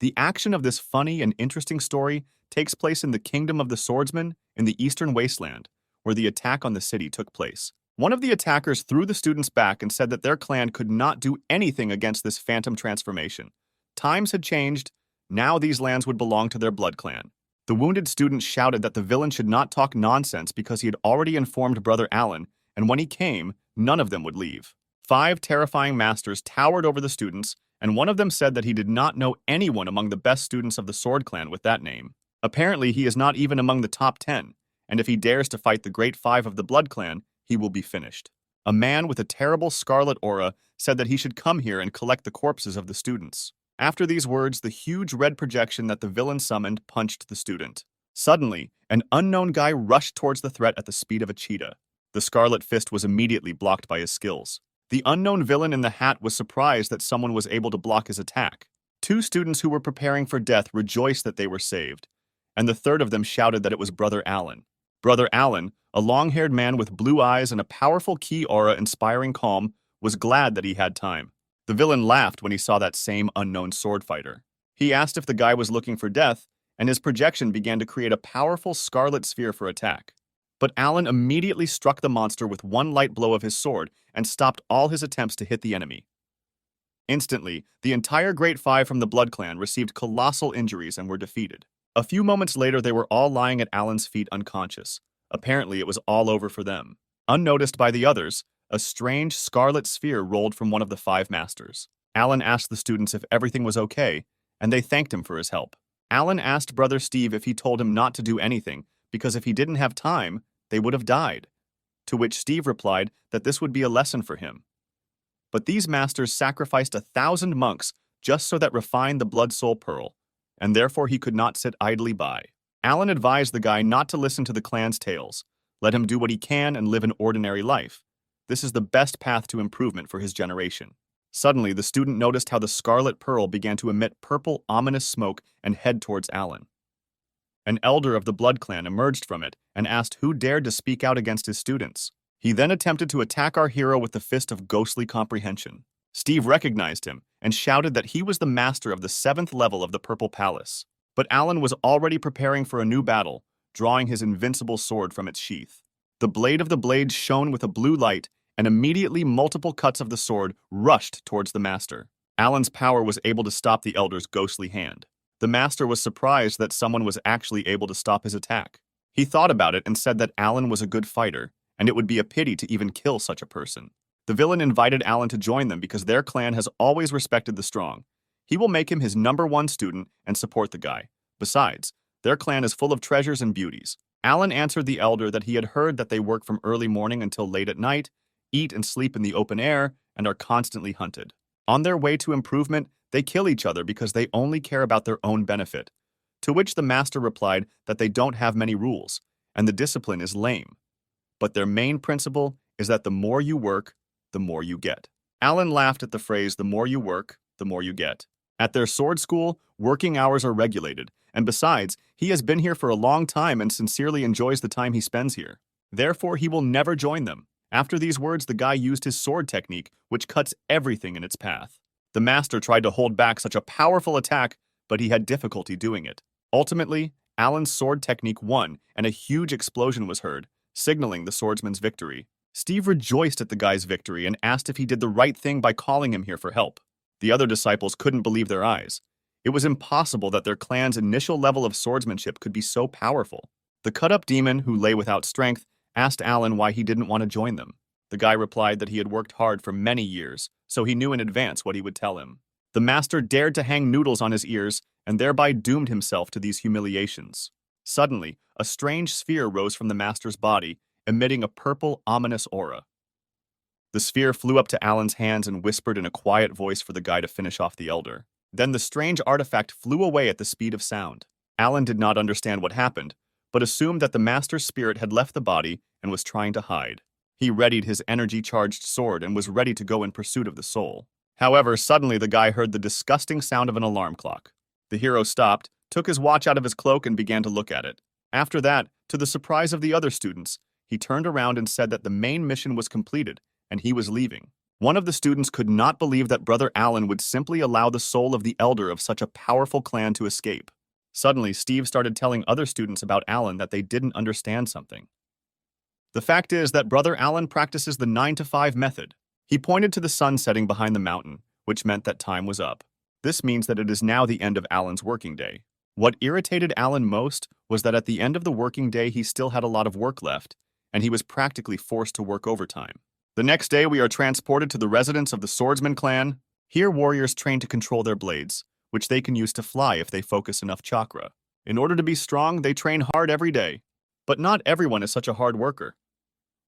The action of this funny and interesting story takes place in the Kingdom of the Swordsman in the Eastern Wasteland, where the attack on the city took place. One of the attackers threw the students back and said that their clan could not do anything against this phantom transformation. Times had changed. Now these lands would belong to their blood clan. The wounded student shouted that the villain should not talk nonsense because he had already informed Brother Alan, and when he came, none of them would leave. 5 terrifying masters towered over the students, and one of them said that he did not know anyone among the best students of the Sword Clan with that name. Apparently, he is not even among the top 10, and if he dares to fight the Great 5 of the Blood Clan, he will be finished. A man with a terrible scarlet aura said that he should come here and collect the corpses of the students. After these words, the huge red projection that the villain summoned punched the student. Suddenly, an unknown guy rushed towards the threat at the speed of a cheetah. The scarlet fist was immediately blocked by his skills. The unknown villain in the hat was surprised that someone was able to block his attack. 2 students who were preparing for death rejoiced that they were saved, and the third of them shouted that it was Brother Alan. Brother Alan, a long-haired man with blue eyes and a powerful ki aura inspiring calm, was glad that he had time. The villain laughed when he saw that same unknown sword fighter. He asked if the guy was looking for death, and his projection began to create a powerful scarlet sphere for attack. But Alan immediately struck the monster with one light blow of his sword and stopped all his attempts to hit the enemy. Instantly, the entire Great 5 from the Blood Clan received colossal injuries and were defeated. A few moments later, they were all lying at Alan's feet unconscious. Apparently, it was all over for them. Unnoticed by the others, a strange scarlet sphere rolled from one of the 5 masters. Alan asked the students if everything was okay, and they thanked him for his help. Alan asked Brother Steve if he told him not to do anything, because if he didn't have time, they would have died. To which Steve replied that this would be a lesson for him. But these masters sacrificed 1,000 monks just so that refined the blood soul pearl, and therefore he could not sit idly by. Alan advised the guy not to listen to the clan's tales. Let him do what he can and live an ordinary life. This is the best path to improvement for his generation. Suddenly, the student noticed how the scarlet pearl began to emit purple, ominous smoke and head towards Alan. An elder of the Blood Clan emerged from it and asked who dared to speak out against his students. He then attempted to attack our hero with the fist of ghostly comprehension. Steve recognized him and shouted that he was the master of the 7th level of the Purple Palace. But Alan was already preparing for a new battle, drawing his invincible sword from its sheath. The blade of the blade shone with a blue light, and immediately multiple cuts of the sword rushed towards the master. Alan's power was able to stop the elder's ghostly hand. The master was surprised that someone was actually able to stop his attack. He thought about it and said that Alan was a good fighter, and it would be a pity to even kill such a person. The villain invited Alan to join them because their clan has always respected the strong. He will make him his #1 student and support the guy. Besides, their clan is full of treasures and beauties. Alan answered the elder that he had heard that they work from early morning until late at night, eat and sleep in the open air, and are constantly hunted. On their way to improvement, they kill each other because they only care about their own benefit. To which the master replied that they don't have many rules, and the discipline is lame. But their main principle is that the more you work, the more you get. Alan laughed at the phrase, the more you work, the more you get. At their sword school, working hours are regulated, and besides, he has been here for a long time and sincerely enjoys the time he spends here. Therefore, he will never join them. After these words, the guy used his sword technique, which cuts everything in its path. The master tried to hold back such a powerful attack, but he had difficulty doing it. Ultimately, Alan's sword technique won, and a huge explosion was heard, signaling the swordsman's victory. Steve rejoiced at the guy's victory and asked if he did the right thing by calling him here for help. The other disciples couldn't believe their eyes. It was impossible that their clan's initial level of swordsmanship could be so powerful. The cut-up demon, who lay without strength, asked Alan why he didn't want to join them. The guy replied that he had worked hard for many years, so he knew in advance what he would tell him. The master dared to hang noodles on his ears and thereby doomed himself to these humiliations. Suddenly, a strange sphere rose from the master's body, emitting a purple, ominous aura. The sphere flew up to Alan's hands and whispered in a quiet voice for the guy to finish off the elder. Then the strange artifact flew away at the speed of sound. Alan did not understand what happened, but assumed that the master's spirit had left the body and was trying to hide. He readied his energy-charged sword and was ready to go in pursuit of the soul. However, suddenly the guy heard the disgusting sound of an alarm clock. The hero stopped, took his watch out of his cloak and began to look at it. After that, to the surprise of the other students, he turned around and said that the main mission was completed and he was leaving. One of the students could not believe that Brother Alan would simply allow the soul of the elder of such a powerful clan to escape. Suddenly, Steve started telling other students about Alan that they didn't understand something. The fact is that Brother Alan practices the 9 to 5 method. He pointed to the sun setting behind the mountain, which meant that time was up. This means that it is now the end of Alan's working day. What irritated Alan most was that at the end of the working day he still had a lot of work left, and he was practically forced to work overtime. The next day we are transported to the residence of the Swordsman clan. Here warriors train to control their blades, which they can use to fly if they focus enough chakra. In order to be strong, they train hard every day. But not everyone is such a hard worker.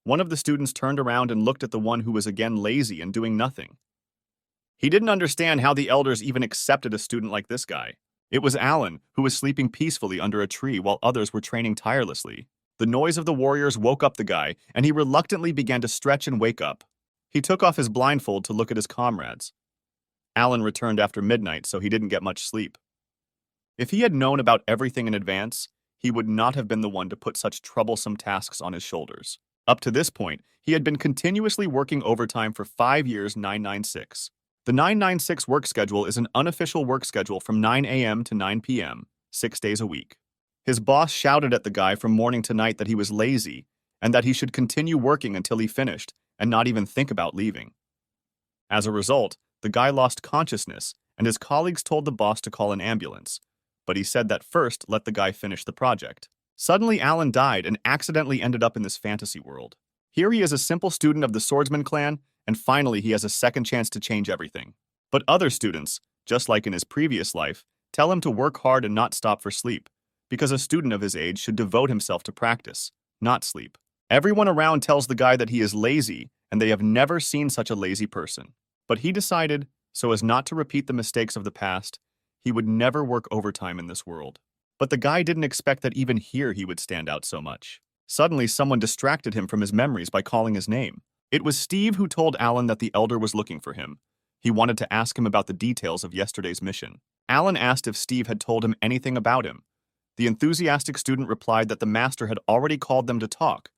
One of the students turned around and looked at the one who was again lazy and doing nothing. He didn't understand how the elders even accepted a student like this guy. It was Alan, who was sleeping peacefully under a tree while others were training tirelessly. The noise of the warriors woke up the guy, and he reluctantly began to stretch and wake up. He took off his blindfold to look at his comrades. Alan returned after midnight, so he didn't get much sleep. If he had known about everything in advance, he would not have been the one to put such troublesome tasks on his shoulders. Up to this point, he had been continuously working overtime for 5 years 996. The 996 work schedule is an unofficial work schedule from 9 a.m. to 9 p.m., 6 days a week. His boss shouted at the guy from morning to night that he was lazy and that he should continue working until he finished and not even think about leaving. As a result, the guy lost consciousness and his colleagues told the boss to call an ambulance, but he said that first let the guy finish the project. Suddenly, Alan died and accidentally ended up in this fantasy world. Here he is a simple student of the Swordsman clan, and finally he has a second chance to change everything. But other students, just like in his previous life, tell him to work hard and not stop for sleep, because a student of his age should devote himself to practice, not sleep. Everyone around tells the guy that he is lazy, and they have never seen such a lazy person. But he decided, so as not to repeat the mistakes of the past, he would never work overtime in this world. But the guy didn't expect that even here he would stand out so much. Suddenly, someone distracted him from his memories by calling his name. It was Steve who told Alan that the elder was looking for him. He wanted to ask him about the details of yesterday's mission. Alan asked if Steve had told him anything about him. The enthusiastic student replied that the master had already called them to talk,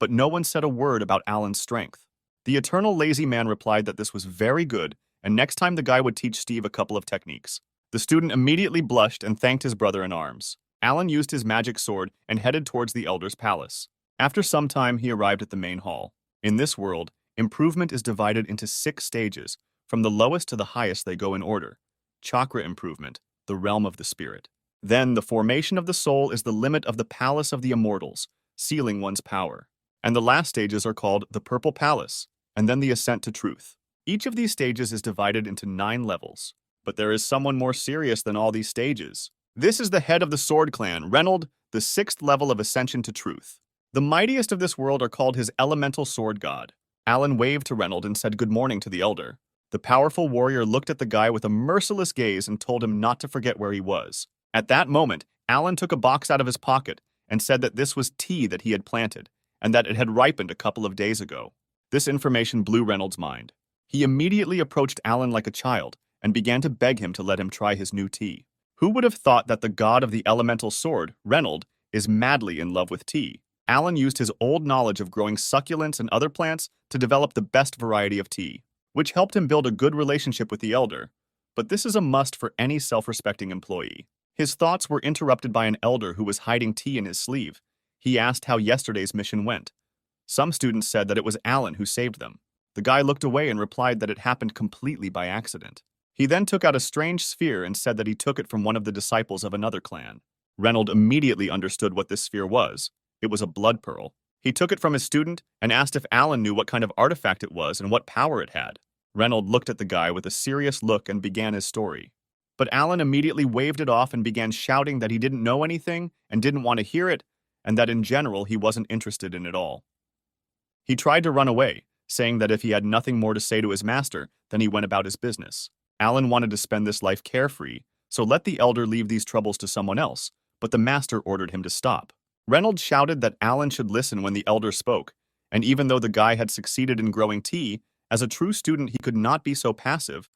but no one said a word about Alan's strength. The eternal lazy man replied that this was very good, and next time the guy would teach Steve a couple of techniques. The student immediately blushed and thanked his brother in arms. Alan used his magic sword and headed towards the elder's palace. After some time, he arrived at the main hall. In this world, improvement is divided into 6 stages. From the lowest to the highest they go in order. Chakra improvement, the realm of the spirit. Then, the formation of the soul is the limit of the palace of the immortals, sealing one's power. And the last stages are called the purple palace, and then the ascent to truth. Each of these stages is divided into 9 levels. But there is someone more serious than all these stages. This is the head of the Sword Clan, Reynold, the 6th level of ascension to truth. The mightiest of this world are called his elemental sword god. Alan waved to Reynold and said good morning to the elder. The powerful warrior looked at the guy with a merciless gaze and told him not to forget where he was. At that moment, Alan took a box out of his pocket and said that this was tea that he had planted and that it had ripened a couple of days ago. This information blew Reynold's mind. He immediately approached Alan like a child and began to beg him to let him try his new tea. Who would have thought that the god of the elemental sword, Reynold, is madly in love with tea? Alan used his old knowledge of growing succulents and other plants to develop the best variety of tea, which helped him build a good relationship with the elder. But this is a must for any self-respecting employee. His thoughts were interrupted by an elder who was hiding tea in his sleeve. He asked how yesterday's mission went. Some students said that it was Alan who saved them. The guy looked away and replied that it happened completely by accident. He then took out a strange sphere and said that he took it from one of the disciples of another clan. Reynold immediately understood what this sphere was. It was a blood pearl. He took it from his student and asked if Alan knew what kind of artifact it was and what power it had. Reynold looked at the guy with a serious look and began his story. But Alan immediately waved it off and began shouting that he didn't know anything and didn't want to hear it, and that in general he wasn't interested in it all. He tried to run away, saying that if he had nothing more to say to his master, then he went about his business. Alan wanted to spend this life carefree, so let the elder leave these troubles to someone else, but the master ordered him to stop. Reynold shouted that Alan should listen when the elder spoke, and even though the guy had succeeded in growing tea, as a true student he could not be so passive.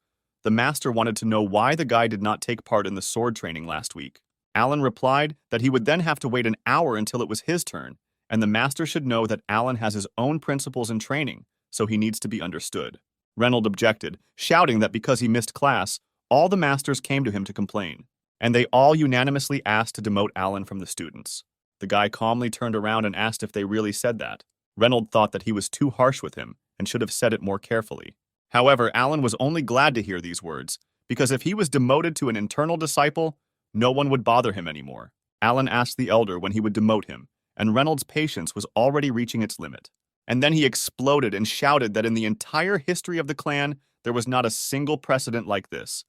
The master wanted to know why the guy did not take part in the sword training last week. Alan replied that he would then have to wait an hour until it was his turn, and the master should know that Alan has his own principles in training, so he needs to be understood. Reynold objected, shouting that because he missed class, all the masters came to him to complain, and they all unanimously asked to demote Alan from the students. The guy calmly turned around and asked if they really said that. Reynold thought that he was too harsh with him and should have said it more carefully. However, Alan was only glad to hear these words, because if he was demoted to an internal disciple, no one would bother him anymore. Alan asked the elder when he would demote him, and Reynold's patience was already reaching its limit. And then he exploded and shouted that in the entire history of the clan, there was not a single precedent like this.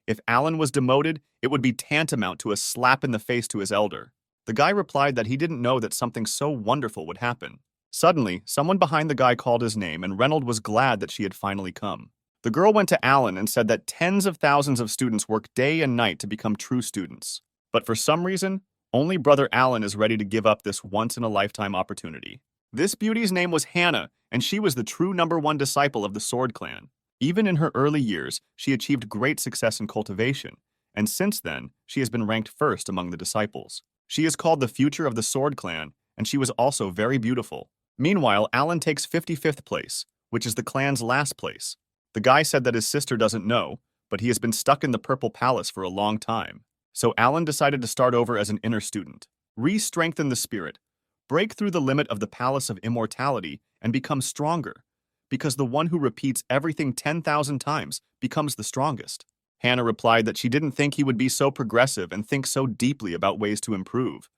If Alan was demoted, it would be tantamount to a slap in the face to his elder. The guy replied that he didn't know that something so wonderful would happen. Suddenly, someone behind the guy called his name, and Reynold was glad that she had finally come. The girl went to Alan and said that tens of thousands of students work day and night to become true students. But for some reason, only brother Alan is ready to give up this once-in-a-lifetime opportunity. This beauty's name was Hannah, and she was the true #1 disciple of the Sword Clan. Even in her early years, she achieved great success in cultivation, and since then, she has been ranked first among the disciples. She is called the future of the Sword Clan, and she was also very beautiful. Meanwhile, Alan takes 55th place, which is the clan's last place. The guy said that his sister doesn't know, but he has been stuck in the Purple Palace for a long time. So Alan decided to start over as an inner student, re-strengthen the spirit, break through the limit of the Palace of Immortality, and become stronger, because the one who repeats everything 10,000 times becomes the strongest. Hannah replied that she didn't think he would be so progressive and think so deeply about ways to improve.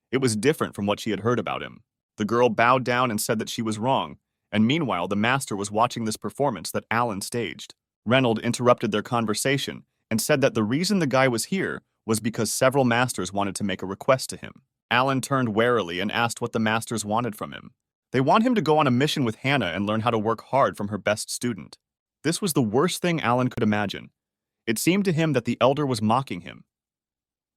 It was different from what she had heard about him. The girl bowed down and said that she was wrong, and meanwhile the master was watching this performance that Alan staged. Reynold interrupted their conversation and said that the reason the guy was here was because several masters wanted to make a request to him. Alan turned warily and asked what the masters wanted from him. They want him to go on a mission with Hannah and learn how to work hard from her best student. This was the worst thing Alan could imagine. It seemed to him that the elder was mocking him.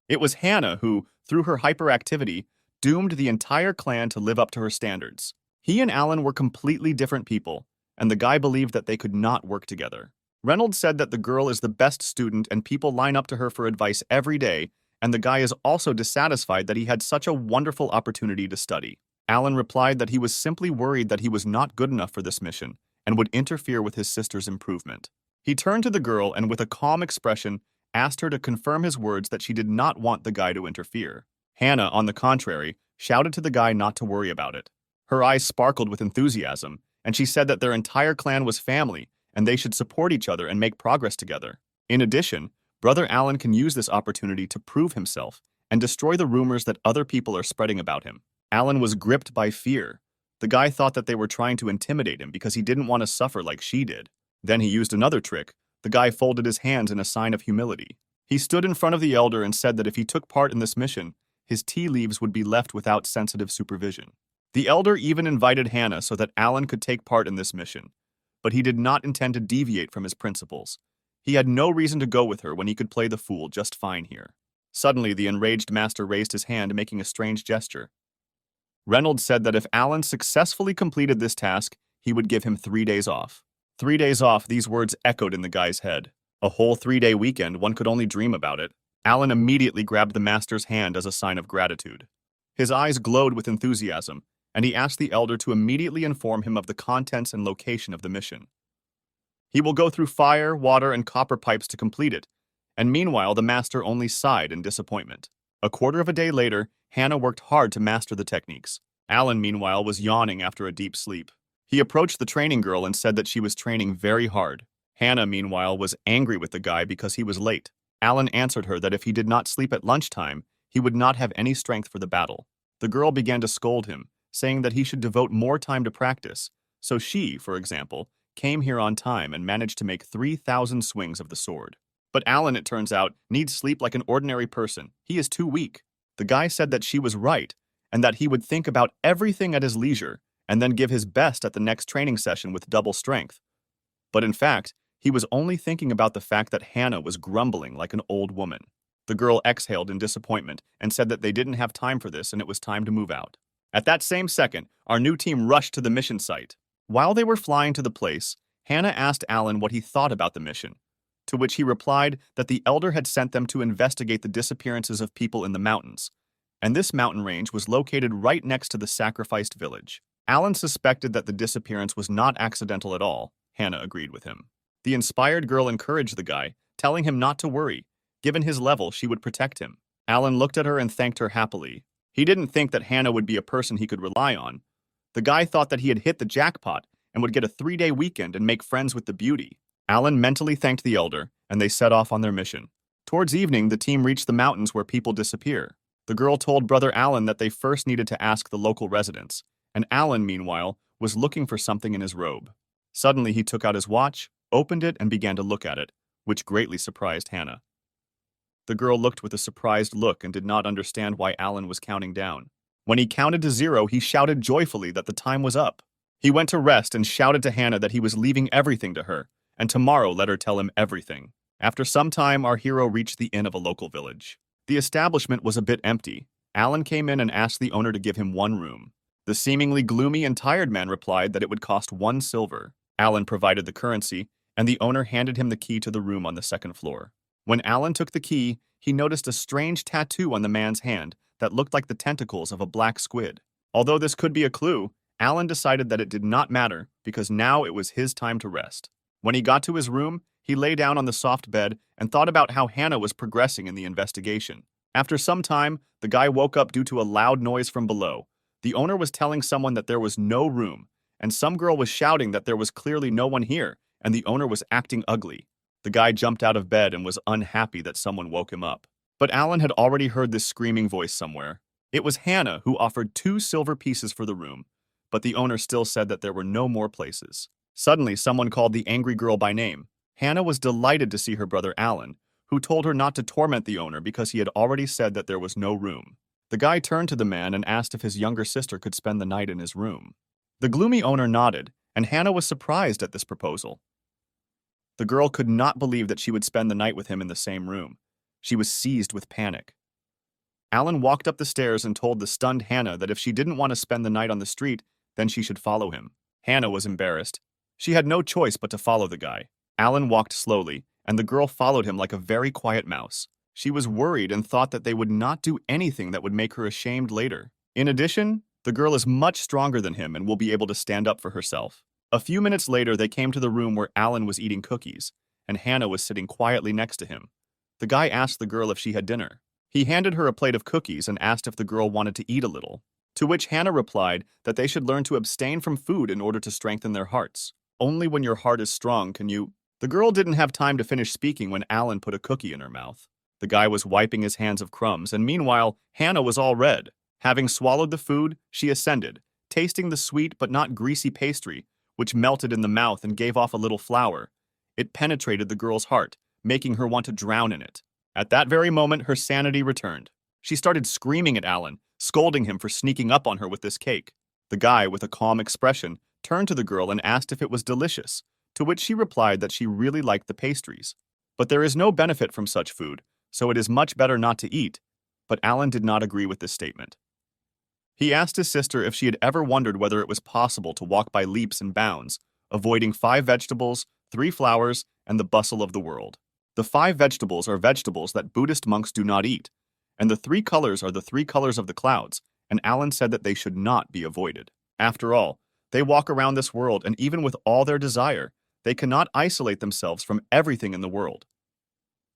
It was Hannah who, through her hyperactivity, doomed the entire clan to live up to her standards. He and Alan were completely different people, and the guy believed that they could not work together. Reynolds said that the girl is the best student and people line up to her for advice every day, and the guy is also dissatisfied that he had such a wonderful opportunity to study. Alan replied that he was simply worried that he was not good enough for this mission and would interfere with his sister's improvement. He turned to the girl and with a calm expression asked her to confirm his words that she did not want the guy to interfere. Hannah, on the contrary, shouted to the guy not to worry about it. Her eyes sparkled with enthusiasm, and she said that their entire clan was family and they should support each other and make progress together. In addition, Brother Alan can use this opportunity to prove himself and destroy the rumors that other people are spreading about him. Alan was gripped by fear. The guy thought that they were trying to intimidate him because he didn't want to suffer like she did. Then he used another trick. The guy folded his hands in a sign of humility. He stood in front of the elder and said that if he took part in this mission, his tea leaves would be left without sensitive supervision. The elder even invited Hannah so that Alan could take part in this mission, but he did not intend to deviate from his principles. He had no reason to go with her when he could play the fool just fine here. Suddenly, the enraged master raised his hand, making a strange gesture. Reynolds said that if Alan successfully completed this task, he would give him 3 days off. 3 days off, these words echoed in the guy's head. A whole 3-day weekend, one could only dream about it. Alan immediately grabbed the master's hand as a sign of gratitude. His eyes glowed with enthusiasm, and he asked the elder to immediately inform him of the contents and location of the mission. He will go through fire, water, and copper pipes to complete it, and meanwhile the master only sighed in disappointment. A quarter of a day later, Hannah worked hard to master the techniques. Alan, meanwhile, was yawning after a deep sleep. He approached the training girl and said that she was training very hard. Hannah, meanwhile, was angry with the guy because he was late. Alan answered her that if he did not sleep at lunchtime, he would not have any strength for the battle. The girl began to scold him, saying that he should devote more time to practice. So she, for example, came here on time and managed to make 3,000 swings of the sword. But Alan, it turns out, needs sleep like an ordinary person. He is too weak. The guy said that she was right, and that he would think about everything at his leisure, and then give his best at the next training session with double strength. But in fact, he was only thinking about the fact that Hannah was grumbling like an old woman. The girl exhaled in disappointment and said that they didn't have time for this and it was time to move out. At that same second, our new team rushed to the mission site. While they were flying to the place, Hannah asked Alan what he thought about the mission, to which he replied that the elder had sent them to investigate the disappearances of people in the mountains, and this mountain range was located right next to the sacrificed village. Alan suspected that the disappearance was not accidental at all. Hannah agreed with him. The inspired girl encouraged the guy, telling him not to worry. Given his level, she would protect him. Alan looked at her and thanked her happily. He didn't think that Hannah would be a person he could rely on. The guy thought that he had hit the jackpot and would get a 3-day weekend and make friends with the beauty. Alan mentally thanked the elder, and they set off on their mission. Towards evening, the team reached the mountains where people disappear. The girl told Brother Alan that they first needed to ask the local residents, and Alan, meanwhile, was looking for something in his robe. Suddenly, he took out his watch, opened it, and began to look at it, which greatly surprised Hannah. The girl looked with a surprised look and did not understand why Alan was counting down. When he counted to 0, he shouted joyfully that the time was up. He went to rest and shouted to Hannah that he was leaving everything to her, and tomorrow let her tell him everything. After some time, our hero reached the inn of a local village. The establishment was a bit empty. Alan came in and asked the owner to give him 1 room. The seemingly gloomy and tired man replied that it would cost 1 silver. Alan provided the currency, and the owner handed him the key to the room on the 2nd floor. When Alan took the key, he noticed a strange tattoo on the man's hand that looked like the tentacles of a black squid. Although this could be a clue, Alan decided that it did not matter because now it was his time to rest. When he got to his room, he lay down on the soft bed and thought about how Hannah was progressing in the investigation. After some time, the guy woke up due to a loud noise from below. The owner was telling someone that there was no room, and some girl was shouting that there was clearly no one here, and the owner was acting ugly. The guy jumped out of bed and was unhappy that someone woke him up. But Alan had already heard this screaming voice somewhere. It was Hannah who offered 2 silver pieces for the room, but the owner still said that there were no more places. Suddenly, someone called the angry girl by name. Hannah was delighted to see her brother Alan, who told her not to torment the owner because he had already said that there was no room. The guy turned to the man and asked if his younger sister could spend the night in his room. The gloomy owner nodded, and Hannah was surprised at this proposal. The girl could not believe that she would spend the night with him in the same room. She was seized with panic. Alan walked up the stairs and told the stunned Hannah that if she didn't want to spend the night on the street, then she should follow him. Hannah was embarrassed. She had no choice but to follow the guy. Alan walked slowly, and the girl followed him like a very quiet mouse. She was worried and thought that they would not do anything that would make her ashamed later. In addition, the girl is much stronger than him and will be able to stand up for herself. A few minutes later, they came to the room where Alan was eating cookies, and Hannah was sitting quietly next to him. The guy asked the girl if she had dinner. He handed her a plate of cookies and asked if the girl wanted to eat a little, to which Hannah replied that they should learn to abstain from food in order to strengthen their hearts. Only when your heart is strong can you... The girl didn't have time to finish speaking when Alan put a cookie in her mouth. The guy was wiping his hands of crumbs, and meanwhile, Hannah was all red. Having swallowed the food, she ascended, tasting the sweet but not greasy pastry, which melted in the mouth and gave off a little flour. It penetrated the girl's heart, making her want to drown in it. At that very moment, her sanity returned. She started screaming at Alan, scolding him for sneaking up on her with this cake. The guy, with a calm expression, turned to the girl and asked if it was delicious, to which she replied that she really liked the pastries. But there is no benefit from such food, so it is much better not to eat. But Alan did not agree with this statement. He asked his sister if she had ever wondered whether it was possible to walk by leaps and bounds, avoiding 5 vegetables, 3 flowers, and the bustle of the world. The 5 vegetables are vegetables that Buddhist monks do not eat, and the 3 colors are the 3 colors of the clouds, and Alan said that they should not be avoided. After all, they walk around this world, and even with all their desire, they cannot isolate themselves from everything in the world.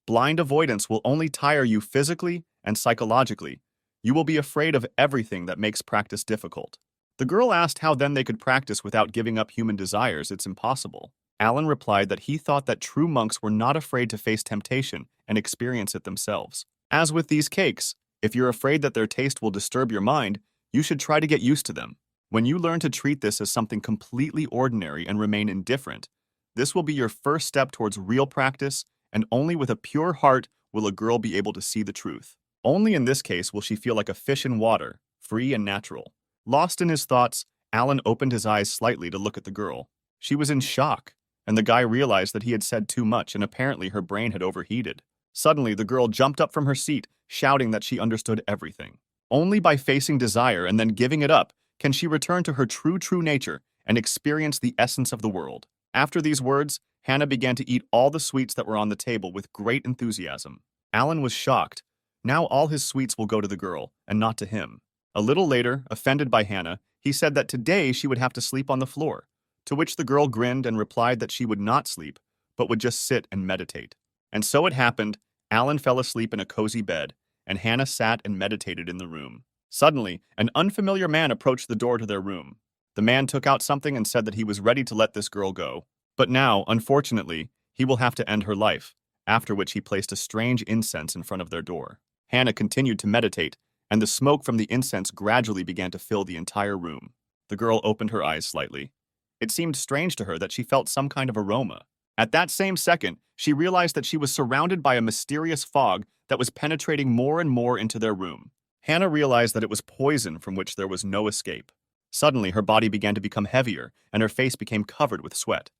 Blind avoidance will only tire you physically and psychologically. You will be afraid of everything that makes practice difficult. The girl asked how then they could practice without giving up human desires. It's impossible. Alan replied that he thought that true monks were not afraid to face temptation and experience it themselves. As with these cakes, if you're afraid that their taste will disturb your mind, you should try to get used to them. When you learn to treat this as something completely ordinary and remain indifferent, this will be your first step towards real practice, and only with a pure heart will a girl be able to see the truth. Only in this case will she feel like a fish in water, free and natural. Lost in his thoughts, Alan opened his eyes slightly to look at the girl. She was in shock, and the guy realized that he had said too much and apparently her brain had overheated. Suddenly, the girl jumped up from her seat, shouting that she understood everything. Only by facing desire and then giving it up can she return to her true nature and experience the essence of the world. After these words, Hannah began to eat all the sweets that were on the table with great enthusiasm. Alan was shocked. Now all his sweets will go to the girl, and not to him. A little later, offended by Hannah, he said that today she would have to sleep on the floor. to which the girl grinned and replied that she would not sleep, but would just sit and meditate. And so it happened. Alan fell asleep in a cozy bed, and Hannah sat and meditated in the room. Suddenly, an unfamiliar man approached the door to their room. The man took out something and said that he was ready to let this girl go. But now, unfortunately, he will have to end her life, after which he placed a strange incense in front of their door. Hannah continued to meditate, and the smoke from the incense gradually began to fill the entire room. The girl opened her eyes slightly. It seemed strange to her that she felt some kind of aroma. At that same second, she realized that she was surrounded by a mysterious fog that was penetrating more and more into their room. Hannah realized that it was poison from which there was no escape. Suddenly, her body began to become heavier, and her face became covered with sweat.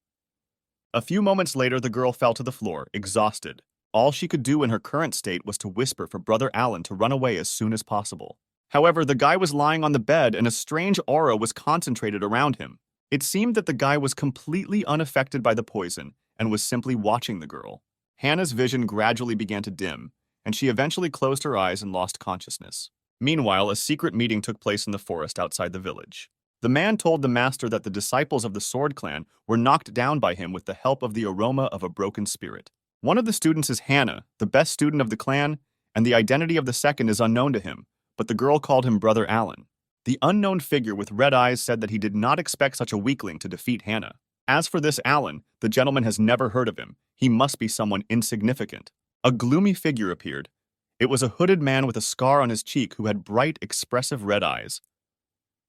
A few moments later, the girl fell to the floor, exhausted. All she could do in her current state was to whisper for Brother Alan to run away as soon as possible. However, the guy was lying on the bed and a strange aura was concentrated around him. It seemed that the guy was completely unaffected by the poison and was simply watching the girl. Hannah's vision gradually began to dim, and she eventually closed her eyes and lost consciousness. Meanwhile, a secret meeting took place in the forest outside the village. The man told the master that the disciples of the Sword Clan were knocked down by him with the help of the aroma of a broken spirit. One of the students is Hannah, the best student of the clan, and the identity of the second is unknown to him, but the girl called him Brother Alan. The unknown figure with red eyes said that he did not expect such a weakling to defeat Hannah. As for this Alan, the gentleman has never heard of him. He must be someone insignificant. A gloomy figure appeared. It was a hooded man with a scar on his cheek who had bright, expressive red eyes.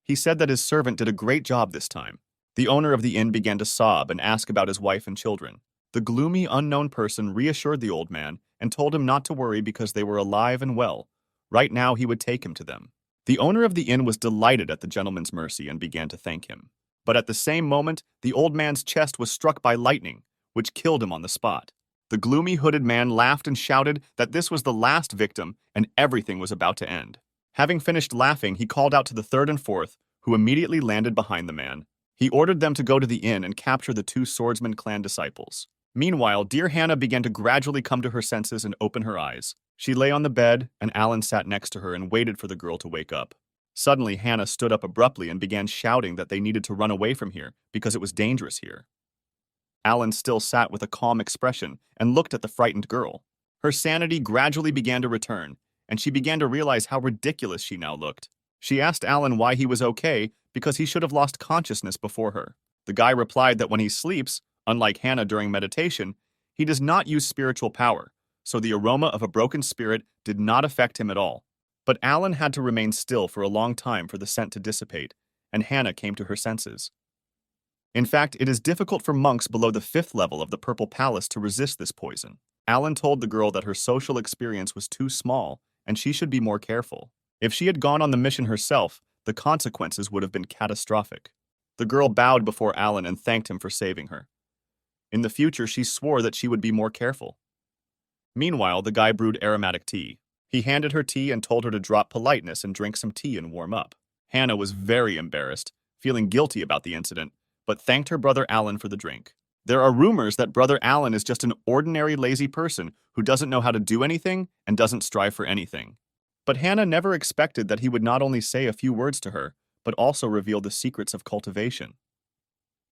He said that his servant did a great job this time. The owner of the inn began to sob and ask about his wife and children. The gloomy, unknown person reassured the old man and told him not to worry because they were alive and well. Right now, he would take him to them. The owner of the inn was delighted at the gentleman's mercy and began to thank him. But at the same moment, the old man's chest was struck by lightning, which killed him on the spot. The gloomy hooded man laughed and shouted that this was the last victim and everything was about to end. Having finished laughing, he called out to the third and fourth, who immediately landed behind the man. He ordered them to go to the inn and capture the two swordsman clan disciples. Meanwhile, dear Hannah began to gradually come to her senses and open her eyes. She lay on the bed, and Alan sat next to her and waited for the girl to wake up. Suddenly, Hannah stood up abruptly and began shouting that they needed to run away from here because it was dangerous here. Alan still sat with a calm expression and looked at the frightened girl. Her sanity gradually began to return, and she began to realize how ridiculous she now looked. She asked Alan why he was okay because he should have lost consciousness before her. The guy replied that when he sleeps, unlike Hannah during meditation, he does not use spiritual power, so the aroma of a broken spirit did not affect him at all. But Alan had to remain still for a long time for the scent to dissipate, and Hannah came to her senses. In fact, it is difficult for monks below the 5th level of the Purple Palace to resist this poison. Alan told the girl that her social experience was too small, and she should be more careful. If she had gone on the mission herself, the consequences would have been catastrophic. The girl bowed before Alan and thanked him for saving her. In the future, she swore that she would be more careful. Meanwhile, the guy brewed aromatic tea. He handed her tea and told her to drop politeness and drink some tea and warm up. Hannah was very embarrassed, feeling guilty about the incident, but thanked her brother Alan for the drink. There are rumors that Brother Alan is just an ordinary lazy person who doesn't know how to do anything and doesn't strive for anything. But Hannah never expected that he would not only say a few words to her, but also reveal the secrets of cultivation.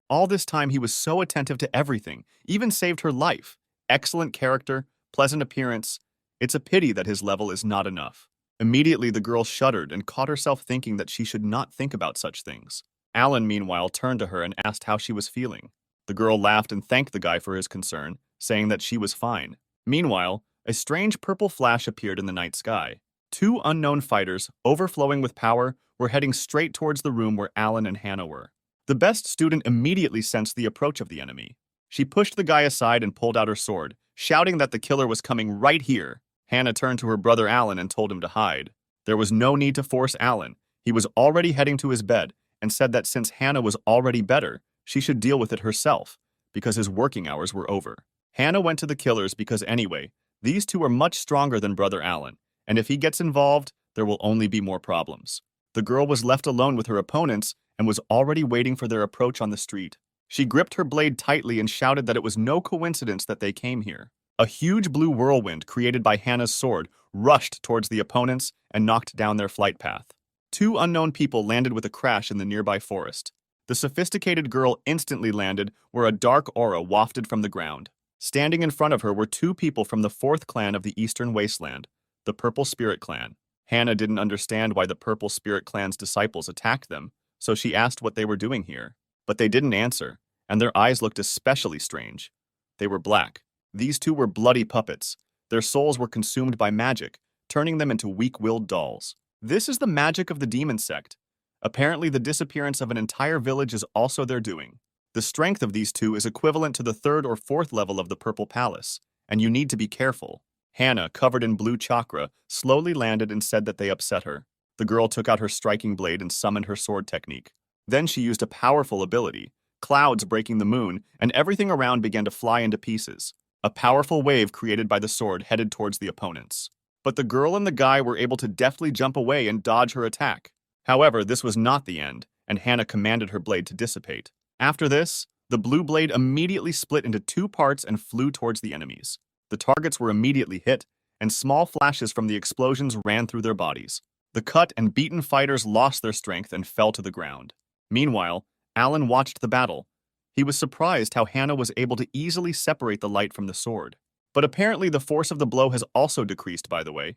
All this time he was so attentive to everything, even saved her life. Excellent character, pleasant appearance. It's a pity that his level is not enough. Immediately the girl shuddered and caught herself thinking that she should not think about such things. Alan, meanwhile, turned to her and asked how she was feeling. The girl laughed and thanked the guy for his concern, saying that she was fine. Meanwhile, a strange purple flash appeared in the night sky. Two unknown fighters, overflowing with power, were heading straight towards the room where Alan and Hannah were. The best student immediately sensed the approach of the enemy. She pushed the guy aside and pulled out her sword, shouting that the killer was coming right here. Hannah turned to her brother Alan and told him to hide. There was no need to force Alan. He was already heading to his bed and said that since Hannah was already better, she should deal with it herself, because his working hours were over. Hannah went to the killers because anyway, these two are much stronger than Brother Alan, and if he gets involved, there will only be more problems. The girl was left alone with her opponents and was already waiting for their approach on the street. She gripped her blade tightly and shouted that it was no coincidence that they came here. A huge blue whirlwind created by Hannah's sword rushed towards the opponents and knocked down their flight path. Two unknown people landed with a crash in the nearby forest. The sophisticated girl instantly landed where a dark aura wafted from the ground. Standing in front of her were two people from the fourth clan of the Eastern Wasteland, the Purple Spirit Clan. Hannah didn't understand why the Purple Spirit Clan's disciples attacked them, so she asked what they were doing here. But they didn't answer, and their eyes looked especially strange. They were black. These two were bloody puppets. Their souls were consumed by magic, turning them into weak-willed dolls. This is the magic of the demon sect. Apparently, the disappearance of an entire village is also their doing. The strength of these two is equivalent to the third or fourth level of the Purple Palace, and you need to be careful. Hannah, covered in blue chakra, slowly landed and said that they upset her. The girl took out her striking blade and summoned her sword technique. Then she used a powerful ability, clouds breaking the moon, and everything around began to fly into pieces. A powerful wave created by the sword headed towards the opponents. But the girl and the guy were able to deftly jump away and dodge her attack. However, this was not the end, and Hannah commanded her blade to dissipate. After this, the blue blade immediately split into two parts and flew towards the enemies. The targets were immediately hit, and small flashes from the explosions ran through their bodies. The cut and beaten fighters lost their strength and fell to the ground. Meanwhile, Alan watched the battle. He was surprised how Hannah was able to easily separate the light from the sword. But apparently the force of the blow has also decreased, by the way.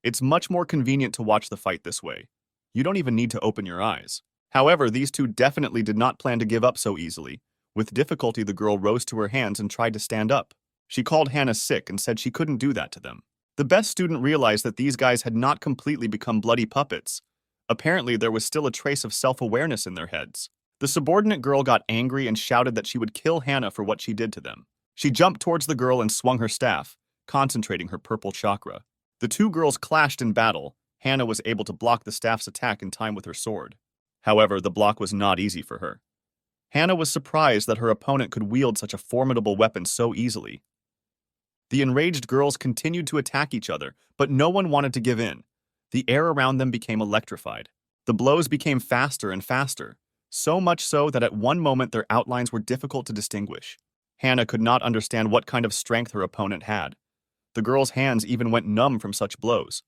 It's much more convenient to watch the fight this way. You don't even need to open your eyes. However, these two definitely did not plan to give up so easily. With difficulty, the girl rose to her hands and tried to stand up. She called Hannah sick and said she couldn't do that to them. The best student realized that these guys had not completely become bloody puppets. Apparently, there was still a trace of self-awareness in their heads. The subordinate girl got angry and shouted that she would kill Hannah for what she did to them. She jumped towards the girl and swung her staff, concentrating her purple chakra. The two girls clashed in battle. Hannah was able to block the staff's attack in time with her sword. However, the block was not easy for her. Hannah was surprised that her opponent could wield such a formidable weapon so easily. The enraged girls continued to attack each other, but no one wanted to give in. The air around them became electrified. The blows became faster and faster, so much so that at one moment their outlines were difficult to distinguish. Hannah could not understand what kind of strength her opponent had. The girl's hands even went numb from such blows.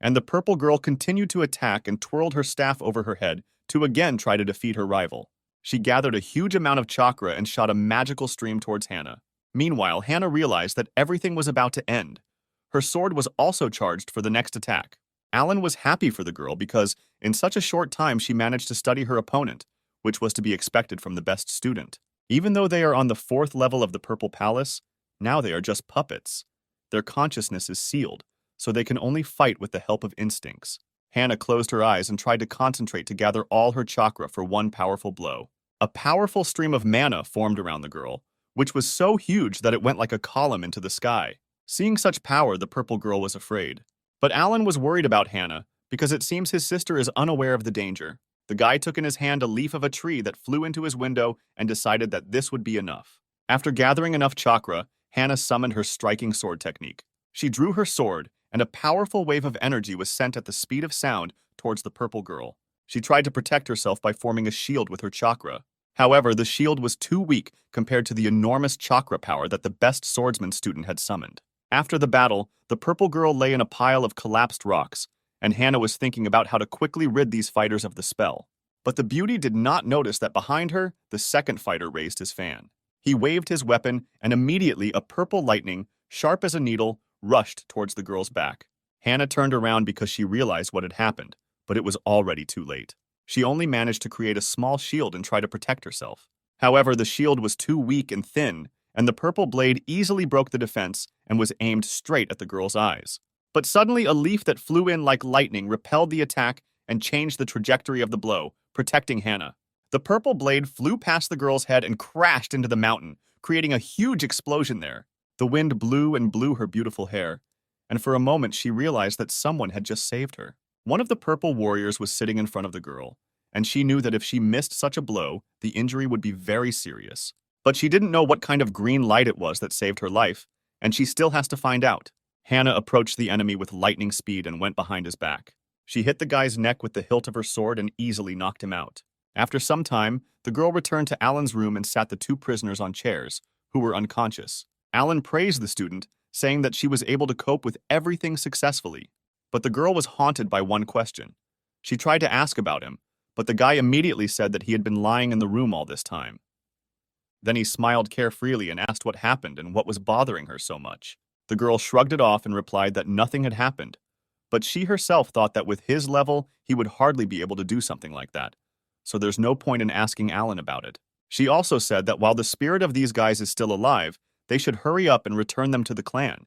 And the purple girl continued to attack and twirled her staff over her head to again try to defeat her rival. She gathered a huge amount of chakra and shot a magical stream towards Hannah. Meanwhile, Hannah realized that everything was about to end. Her sword was also charged for the next attack. Alan was happy for the girl because, in such a short time, she managed to study her opponent, which was to be expected from the best student. Even though they are on the fourth level of the Purple Palace, now they are just puppets. Their consciousness is sealed, so they can only fight with the help of instincts. Hannah closed her eyes and tried to concentrate to gather all her chakra for one powerful blow. A powerful stream of mana formed around the girl, which was so huge that it went like a column into the sky. Seeing such power, the purple girl was afraid. But Alan was worried about Hannah because it seems his sister is unaware of the danger. The guy took in his hand a leaf of a tree that flew into his window and decided that this would be enough. After gathering enough chakra, Hannah summoned her striking sword technique. She drew her sword, and a powerful wave of energy was sent at the speed of sound towards the purple girl. She tried to protect herself by forming a shield with her chakra. However, the shield was too weak compared to the enormous chakra power that the best swordsman student had summoned. After the battle, the purple girl lay in a pile of collapsed rocks, and Hannah was thinking about how to quickly rid these fighters of the spell. But the beauty did not notice that behind her, the second fighter raised his fan. He waved his weapon, and immediately a purple lightning, sharp as a needle, rushed towards the girl's back. Hannah turned around because she realized what had happened, but it was already too late. She only managed to create a small shield and try to protect herself. However, the shield was too weak and thin, and the purple blade easily broke the defense and was aimed straight at the girl's eyes. But suddenly, a leaf that flew in like lightning repelled the attack and changed the trajectory of the blow, protecting Hannah. The purple blade flew past the girl's head and crashed into the mountain, creating a huge explosion there. The wind blew and blew her beautiful hair, and for a moment she realized that someone had just saved her. One of the purple warriors was sitting in front of the girl, and she knew that if she missed such a blow, the injury would be very serious. But she didn't know what kind of green light it was that saved her life, and she still has to find out. Hannah approached the enemy with lightning speed and went behind his back. She hit the guy's neck with the hilt of her sword and easily knocked him out. After some time, the girl returned to Alan's room and sat the two prisoners on chairs, who were unconscious. Alan praised the student, saying that she was able to cope with everything successfully. But the girl was haunted by one question. She tried to ask about him, but the guy immediately said that he had been lying in the room all this time. Then he smiled carefreely and asked what happened and what was bothering her so much. The girl shrugged it off and replied that nothing had happened, but she herself thought that with his level, he would hardly be able to do something like that, so there's no point in asking Alan about it. She also said that while the spirit of these guys is still alive, they should hurry up and return them to the clan.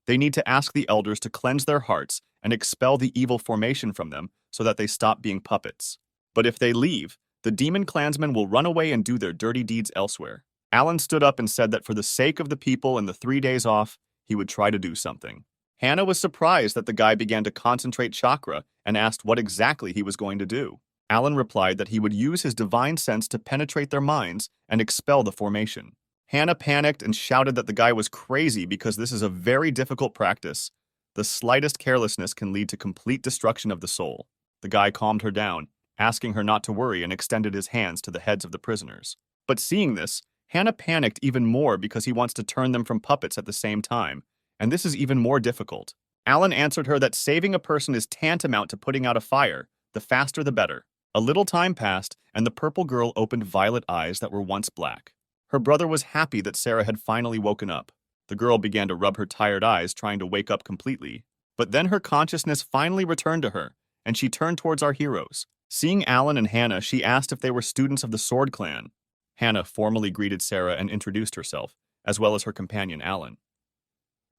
They need to ask the elders to cleanse their hearts and expel the evil formation from them so that they stop being puppets. But if they leave, the demon clansmen will run away and do their dirty deeds elsewhere. Alan stood up and said that for the sake of the people and the 3 days off, he would try to do something. Hannah was surprised that the guy began to concentrate chakra and asked what exactly he was going to do. Alan replied that he would use his divine sense to penetrate their minds and expel the formation. Hannah panicked and shouted that the guy was crazy because this is a very difficult practice. The slightest carelessness can lead to complete destruction of the soul. The guy calmed her down, asking her not to worry, and extended his hands to the heads of the prisoners. But seeing this, Hannah panicked even more because he wants to turn them from puppets at the same time, and this is even more difficult. Alan answered her that saving a person is tantamount to putting out a fire. The faster the better. A little time passed, and the purple girl opened violet eyes that were once black. Her brother was happy that Sarah had finally woken up. The girl began to rub her tired eyes, trying to wake up completely. But then her consciousness finally returned to her, and she turned towards our heroes. Seeing Alan and Hannah, she asked if they were students of the Sword Clan. Hannah formally greeted Sarah and introduced herself, as well as her companion Alan.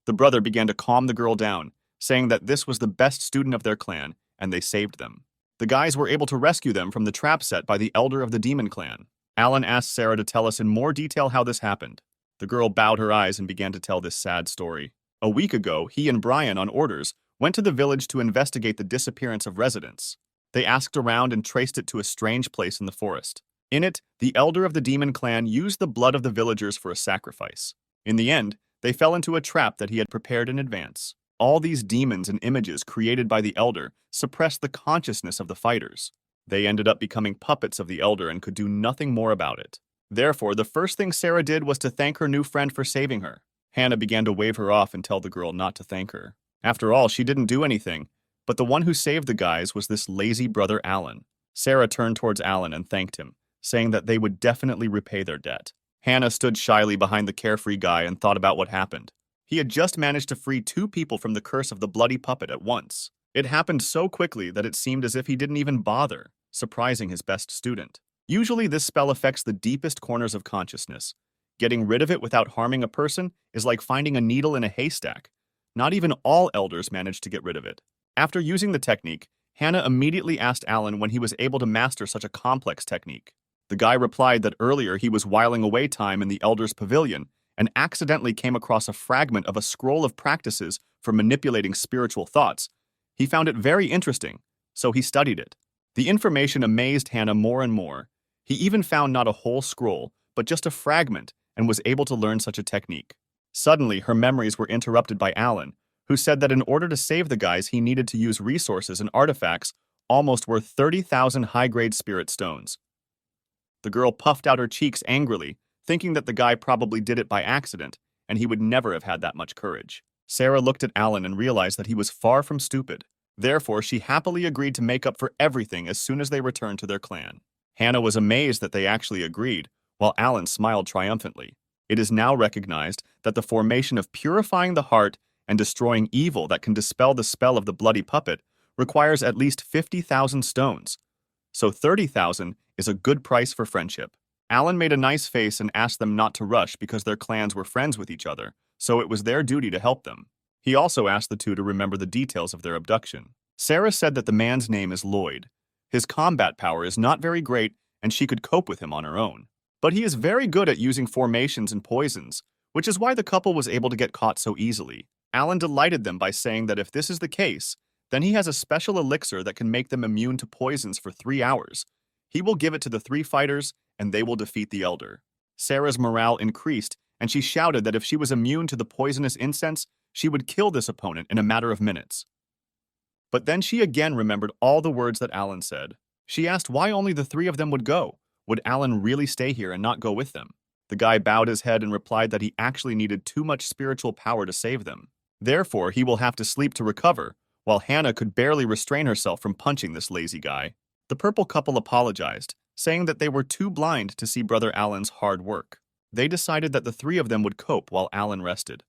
The brother began to calm the girl down, saying that this was the best student of their clan, and they saved them. The guys were able to rescue them from the trap set by the elder of the demon clan. Alan asked Sarah to tell us in more detail how this happened. The girl bowed her eyes and began to tell this sad story. A week ago, he and Brian, on orders, went to the village to investigate the disappearance of residents. They asked around and traced it to a strange place in the forest. In it, the elder of the demon clan used the blood of the villagers for a sacrifice. In the end, they fell into a trap that he had prepared in advance. All these demons and images created by the elder suppressed the consciousness of the fighters. They ended up becoming puppets of the elder and could do nothing more about it. Therefore, the first thing Sarah did was to thank her new friend for saving her. Hannah began to wave her off and tell the girl not to thank her. After all, she didn't do anything, but the one who saved the guys was this lazy brother Alan. Sarah turned towards Alan and thanked him, saying that they would definitely repay their debt. Hannah stood shyly behind the carefree guy and thought about what happened. He had just managed to free 2 people from the curse of the bloody puppet at once. It happened so quickly that it seemed as if he didn't even bother, surprising his best student. Usually this spell affects the deepest corners of consciousness. Getting rid of it without harming a person is like finding a needle in a haystack. Not even all elders managed to get rid of it. After using the technique, Hannah immediately asked Alan when he was able to master such a complex technique. The guy replied that earlier he was whiling away time in the elder's pavilion and accidentally came across a fragment of a scroll of practices for manipulating spiritual thoughts. He found it very interesting, so he studied it. The information amazed Hannah more and more. He even found not a whole scroll, but just a fragment, and was able to learn such a technique. Suddenly, her memories were interrupted by Alan, who said that in order to save the guys, he needed to use resources and artifacts almost worth 30,000 high-grade spirit stones. The girl puffed out her cheeks angrily, thinking that the guy probably did it by accident, and he would never have had that much courage. Sarah looked at Alan and realized that he was far from stupid. Therefore, she happily agreed to make up for everything as soon as they returned to their clan. Hannah was amazed that they actually agreed, while Alan smiled triumphantly. It is now recognized that the formation of purifying the heart and destroying evil that can dispel the spell of the bloody puppet requires at least 50,000 stones. So 30,000 is a good price for friendship. Alan made a nice face and asked them not to rush because their clans were friends with each other, so it was their duty to help them. He also asked the two to remember the details of their abduction. Sarah said that the man's name is Lloyd. His combat power is not very great, and she could cope with him on her own. But he is very good at using formations and poisons, which is why the couple was able to get caught so easily. Alan delighted them by saying that if this is the case, then he has a special elixir that can make them immune to poisons for 3 hours. He will give it to the 3 fighters, and they will defeat the elder. Sarah's morale increased, and she shouted that if she was immune to the poisonous incense, she would kill this opponent in a matter of minutes. But then she again remembered all the words that Alan said. She asked why only the 3 of them would go. Would Alan really stay here and not go with them? The guy bowed his head and replied that he actually needed too much spiritual power to save them. Therefore, he will have to sleep to recover, while Hannah could barely restrain herself from punching this lazy guy. The purple couple apologized, saying that they were too blind to see Brother Alan's hard work. They decided that the three of them would cope while Alan rested.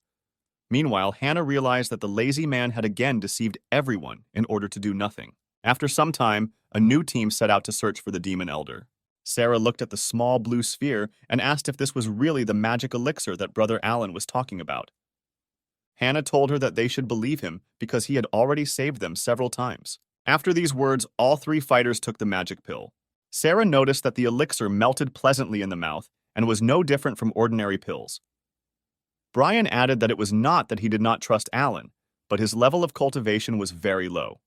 Meanwhile, Hannah realized that the lazy man had again deceived everyone in order to do nothing. After some time, a new team set out to search for the demon elder. Sarah looked at the small blue sphere and asked if this was really the magic elixir that Brother Alan was talking about. Hannah told her that they should believe him because he had already saved them several times. After these words, all three fighters took the magic pill. Sarah noticed that the elixir melted pleasantly in the mouth and was no different from ordinary pills. Brian added that it was not that he did not trust Alan, but his level of cultivation was very low.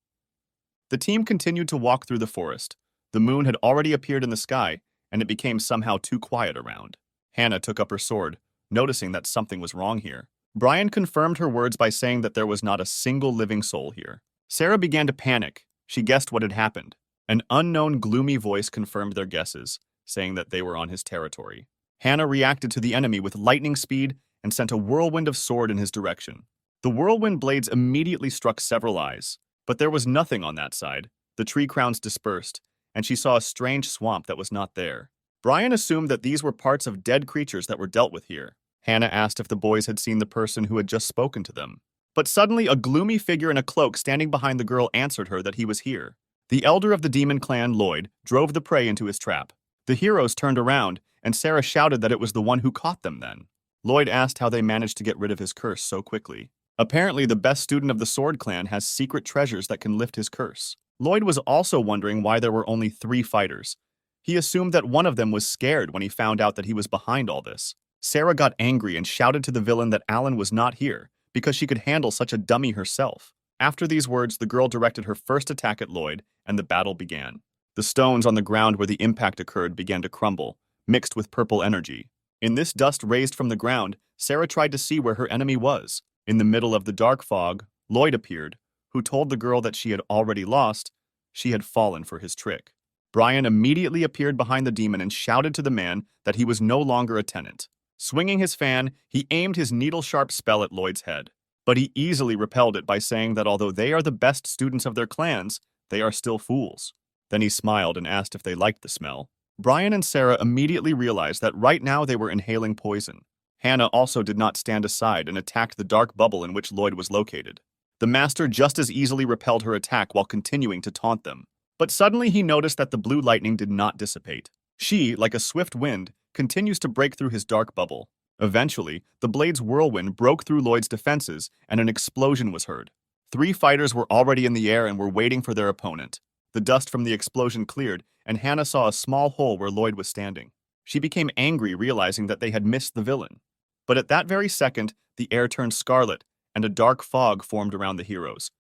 The team continued to walk through the forest. The moon had already appeared in the sky, and it became somehow too quiet around. Hannah took up her sword, noticing that something was wrong here. Brian confirmed her words by saying that there was not a single living soul here. Sarah began to panic. She guessed what had happened. An unknown gloomy voice confirmed their guesses, saying that they were on his territory. Hannah reacted to the enemy with lightning speed and sent a whirlwind of sword in his direction. The whirlwind blades immediately struck several eyes, but there was nothing on that side. The tree crowns dispersed, and she saw a strange swamp that was not there. Brian assumed that these were parts of dead creatures that were dealt with here. Hannah asked if the boys had seen the person who had just spoken to them. But suddenly, a gloomy figure in a cloak standing behind the girl answered her that he was here. The elder of the demon clan, Lloyd, drove the prey into his trap. The heroes turned around, and Sarah shouted that it was the one who caught them then. Lloyd asked how they managed to get rid of his curse so quickly. Apparently, the best student of the Sword Clan has secret treasures that can lift his curse. Lloyd was also wondering why there were only 3 fighters. He assumed that one of them was scared when he found out that he was behind all this. Sarah got angry and shouted to the villain that Alan was not here, because she could handle such a dummy herself. After these words, the girl directed her first attack at Lloyd, and the battle began. The stones on the ground where the impact occurred began to crumble, mixed with purple energy. In this dust raised from the ground, Sarah tried to see where her enemy was. In the middle of the dark fog, Lloyd appeared, who told the girl that she had already lost. She had fallen for his trick. Brian immediately appeared behind the demon and shouted to the man that he was no longer a tenant. Swinging his fan, he aimed his needle-sharp spell at Lloyd's head. But he easily repelled it by saying that although they are the best students of their clans, they are still fools. Then he smiled and asked if they liked the smell. Brian and Sarah immediately realized that right now they were inhaling poison. Hannah also did not stand aside and attacked the dark bubble in which Lloyd was located. The master just as easily repelled her attack while continuing to taunt them. But suddenly he noticed that the blue lightning did not dissipate. She, like a swift wind, continues to break through his dark bubble. Eventually, the blade's whirlwind broke through Lloyd's defenses and an explosion was heard. 3 fighters were already in the air and were waiting for their opponent. The dust from the explosion cleared, and Hannah saw a small hole where Lloyd was standing. She became angry, realizing that they had missed the villain. But at that very second, the air turned scarlet, and a dark fog formed around the heroes.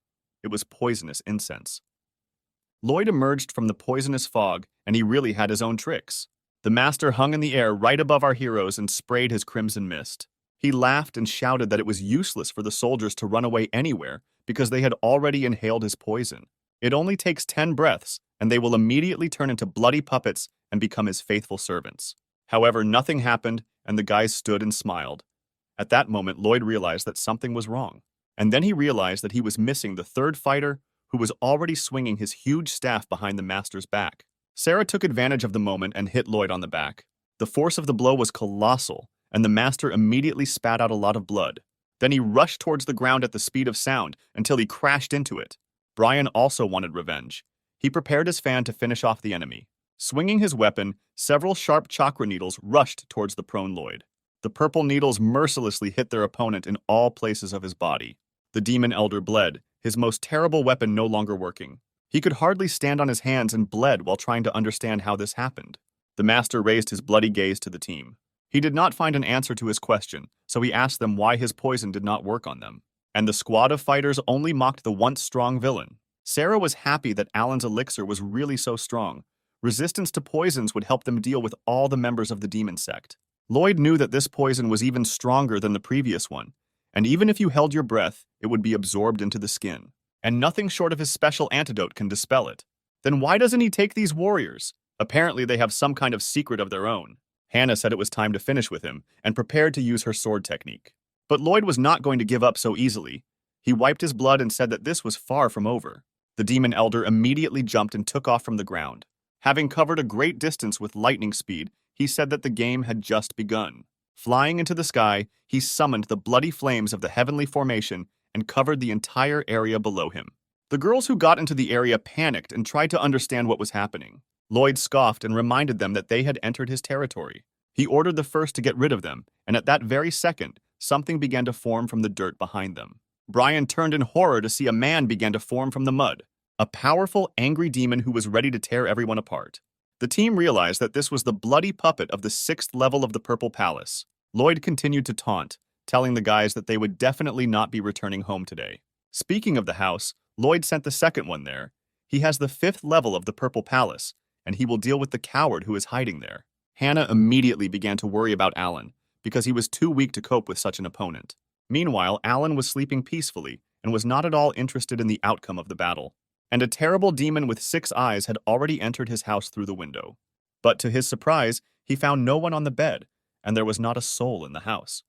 It was poisonous incense. Lloyd emerged from the poisonous fog, and he really had his own tricks. The master hung in the air right above our heroes and sprayed his crimson mist. He laughed and shouted that it was useless for the soldiers to run away anywhere because they had already inhaled his poison. It only takes 10 breaths, and they will immediately turn into bloody puppets and become his faithful servants. However, nothing happened, and the guys stood and smiled. At that moment, Lloyd realized that something was wrong. And then he realized that he was missing the 3rd fighter, who was already swinging his huge staff behind the master's back. Sarah took advantage of the moment and hit Lloyd on the back. The force of the blow was colossal, and the master immediately spat out a lot of blood. Then he rushed towards the ground at the speed of sound until he crashed into it. Brian also wanted revenge. He prepared his fan to finish off the enemy. Swinging his weapon, several sharp chakra needles rushed towards the prone Lloyd. The purple needles mercilessly hit their opponent in all places of his body. The demon elder bled, his most terrible weapon no longer working. He could hardly stand on his hands and bled while trying to understand how this happened. The master raised his bloody gaze to the team. He did not find an answer to his question, so he asked them why his poison did not work on them. And the squad of fighters only mocked the once strong villain. Sarah was happy that Alan's elixir was really so strong. Resistance to poisons would help them deal with all the members of the demon sect. Lloyd knew that this poison was even stronger than the previous one, and even if you held your breath, it would be absorbed into the skin. And nothing short of his special antidote can dispel it. Then why doesn't he take these warriors? Apparently they have some kind of secret of their own. Hannah said it was time to finish with him, and prepared to use her sword technique. But Lloyd was not going to give up so easily. He wiped his blood and said that this was far from over. The demon elder immediately jumped and took off from the ground. Having covered a great distance with lightning speed, he said that the game had just begun. Flying into the sky, he summoned the bloody flames of the heavenly formation and covered the entire area below him. The girls who got into the area panicked and tried to understand what was happening. Lloyd scoffed and reminded them that they had entered his territory. He ordered the first to get rid of them, and at that very second, something began to form from the dirt behind them. Brian turned in horror to see a man begin to form from the mud, a powerful, angry demon who was ready to tear everyone apart. The team realized that this was the bloody puppet of the 6th level of the Purple Palace. Lloyd continued to taunt, telling the guys that they would definitely not be returning home today. Speaking of the house, Lloyd sent the second one there. He has the 5th level of the Purple Palace, and he will deal with the coward who is hiding there. Hannah immediately began to worry about Alan, because he was too weak to cope with such an opponent. Meanwhile, Alan was sleeping peacefully and was not at all interested in the outcome of the battle. And a terrible demon with 6 eyes had already entered his house through the window. But to his surprise, he found no one on the bed, and there was not a soul in the house.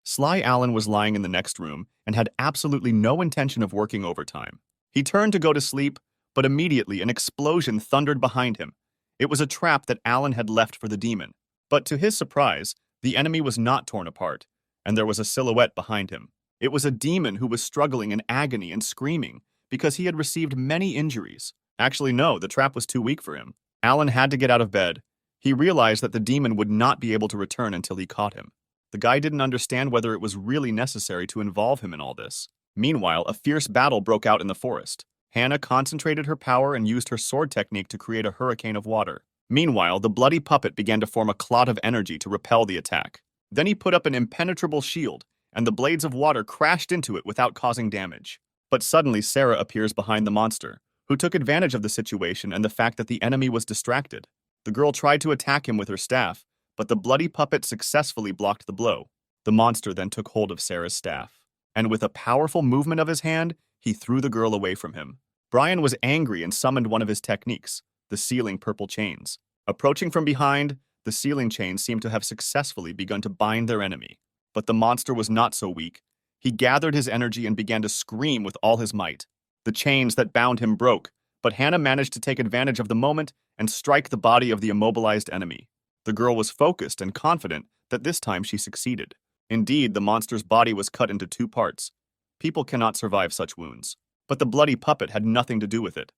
Sly Alan was lying in the next room and had absolutely no intention of working overtime. He turned to go to sleep, but immediately an explosion thundered behind him. It was a trap that Alan had left for the demon. But to his surprise, the enemy was not torn apart, and there was a silhouette behind him. It was a demon who was struggling in agony and screaming because he had received many injuries. Actually, no, the trap was too weak for him. Alan had to get out of bed. He realized that the demon would not be able to return until he caught him. The guy didn't understand whether it was really necessary to involve him in all this. Meanwhile, a fierce battle broke out in the forest. Hannah concentrated her power and used her sword technique to create a hurricane of water. Meanwhile, the bloody puppet began to form a clot of energy to repel the attack. Then he put up an impenetrable shield, and the blades of water crashed into it without causing damage. But suddenly Sarah appears behind the monster, who took advantage of the situation and the fact that the enemy was distracted. The girl tried to attack him with her staff, but the bloody puppet successfully blocked the blow. The monster then took hold of Sarah's staff, and with a powerful movement of his hand, he threw the girl away from him. Brian was angry and summoned one of his techniques, the sealing purple chains. Approaching from behind, the sealing chains seemed to have successfully begun to bind their enemy. But the monster was not so weak. He gathered his energy and began to scream with all his might. The chains that bound him broke, but Hannah managed to take advantage of the moment and strike the body of the immobilized enemy. The girl was focused and confident that this time she succeeded. Indeed, the monster's body was cut into 2 parts. People cannot survive such wounds, but the bloody puppet had nothing to do with it.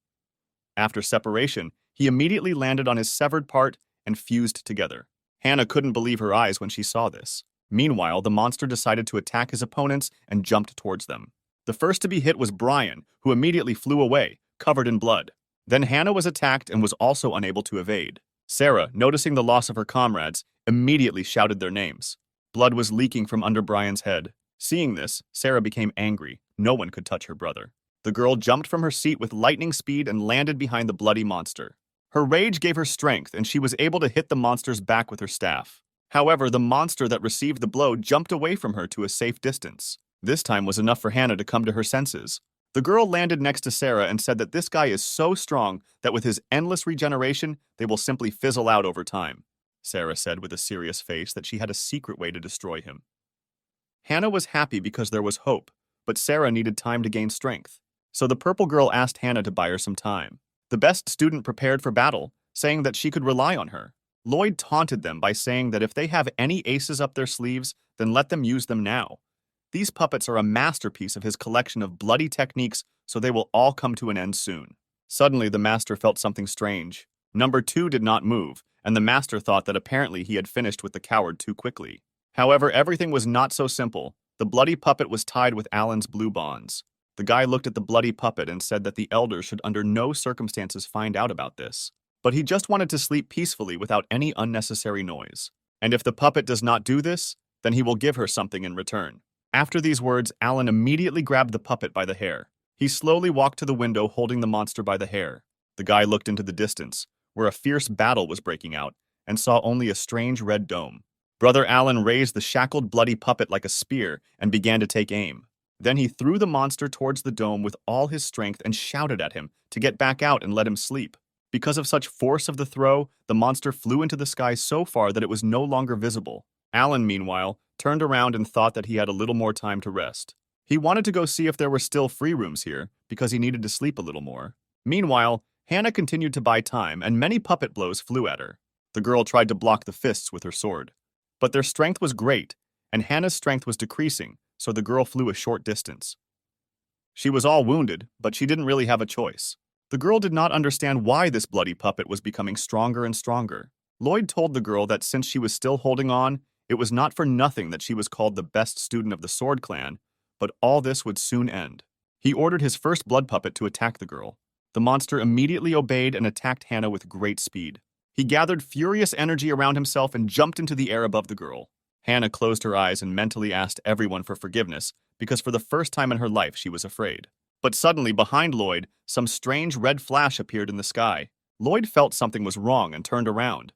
After separation, he immediately landed on his severed part and fused together. Hannah couldn't believe her eyes when she saw this. Meanwhile, the monster decided to attack his opponents and jumped towards them. The first to be hit was Brian, who immediately flew away, covered in blood. Then Hannah was attacked and was also unable to evade. Sarah, noticing the loss of her comrades, immediately shouted their names. Blood was leaking from under Brian's head. Seeing this, Sarah became angry. No one could touch her brother. The girl jumped from her seat with lightning speed and landed behind the bloody monster. Her rage gave her strength, and she was able to hit the monster's back with her staff. However, the monster that received the blow jumped away from her to a safe distance. This time was enough for Hannah to come to her senses. The girl landed next to Sarah and said that this guy is so strong that with his endless regeneration, they will simply fizzle out over time. Sarah said with a serious face that she had a secret way to destroy him. Hannah was happy because there was hope, but Sarah needed time to gain strength. So the purple girl asked Hannah to buy her some time. The best student prepared for battle, saying that she could rely on her. Lloyd taunted them by saying that if they have any aces up their sleeves, then let them use them now. These puppets are a masterpiece of his collection of bloody techniques, so they will all come to an end soon. Suddenly, the master felt something strange. Number 2 did not move, and the master thought that apparently he had finished with the coward too quickly. However, everything was not so simple. The bloody puppet was tied with Alan's blue bonds. The guy looked at the bloody puppet and said that the elders should under no circumstances find out about this. But he just wanted to sleep peacefully without any unnecessary noise. And if the puppet does not do this, then he will give her something in return. After these words, Alan immediately grabbed the puppet by the hair. He slowly walked to the window holding the monster by the hair. The guy looked into the distance, where a fierce battle was breaking out, and saw only a strange red dome. Brother Alan raised the shackled bloody puppet like a spear and began to take aim. Then he threw the monster towards the dome with all his strength and shouted at him to get back out and let him sleep. Because of such force of the throw, the monster flew into the sky so far that it was no longer visible. Alan, meanwhile, turned around and thought that he had a little more time to rest. He wanted to go see if there were still free rooms here because he needed to sleep a little more. Meanwhile, Hannah continued to buy time and many puppet blows flew at her. The girl tried to block the fists with her sword. But their strength was great, and Hannah's strength was decreasing, so the girl flew a short distance. She was all wounded, but she didn't really have a choice. The girl did not understand why this bloody puppet was becoming stronger and stronger. Lloyd told the girl that since she was still holding on, it was not for nothing that she was called the best student of the Sword Clan, but all this would soon end. He ordered his first blood puppet to attack the girl. The monster immediately obeyed and attacked Hannah with great speed. He gathered furious energy around himself and jumped into the air above the girl. Hannah closed her eyes and mentally asked everyone for forgiveness because for the first time in her life she was afraid. But suddenly, behind Lloyd, some strange red flash appeared in the sky. Lloyd felt something was wrong and turned around.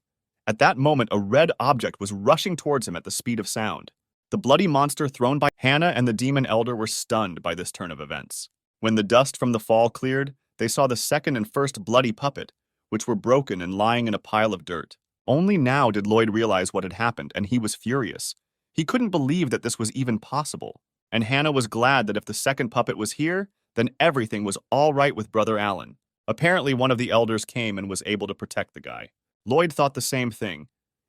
At that moment, a red object was rushing towards him at the speed of sound. The bloody monster thrown by Hannah and the demon elder were stunned by this turn of events. When the dust from the fall cleared, they saw the second and first bloody puppet, which were broken and lying in a pile of dirt. Only now did Lloyd realize what had happened, and he was furious. He couldn't believe that this was even possible. And Hannah was glad that if the second puppet was here, then everything was all right with Brother Alan. Apparently, one of the elders came and was able to protect the guy. Lloyd thought the same thing,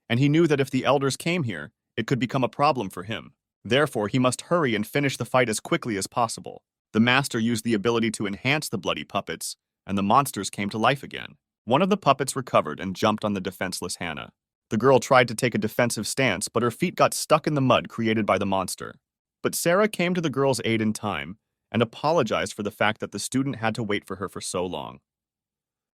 and he knew that if the elders came here, it could become a problem for him. Therefore, he must hurry and finish the fight as quickly as possible. The master used the ability to enhance the bloody puppets, and the monsters came to life again. One of the puppets recovered and jumped on the defenseless Hannah. The girl tried to take a defensive stance, but her feet got stuck in the mud created by the monster. But Sarah came to the girl's aid in time and apologized for the fact that the student had to wait for her for so long.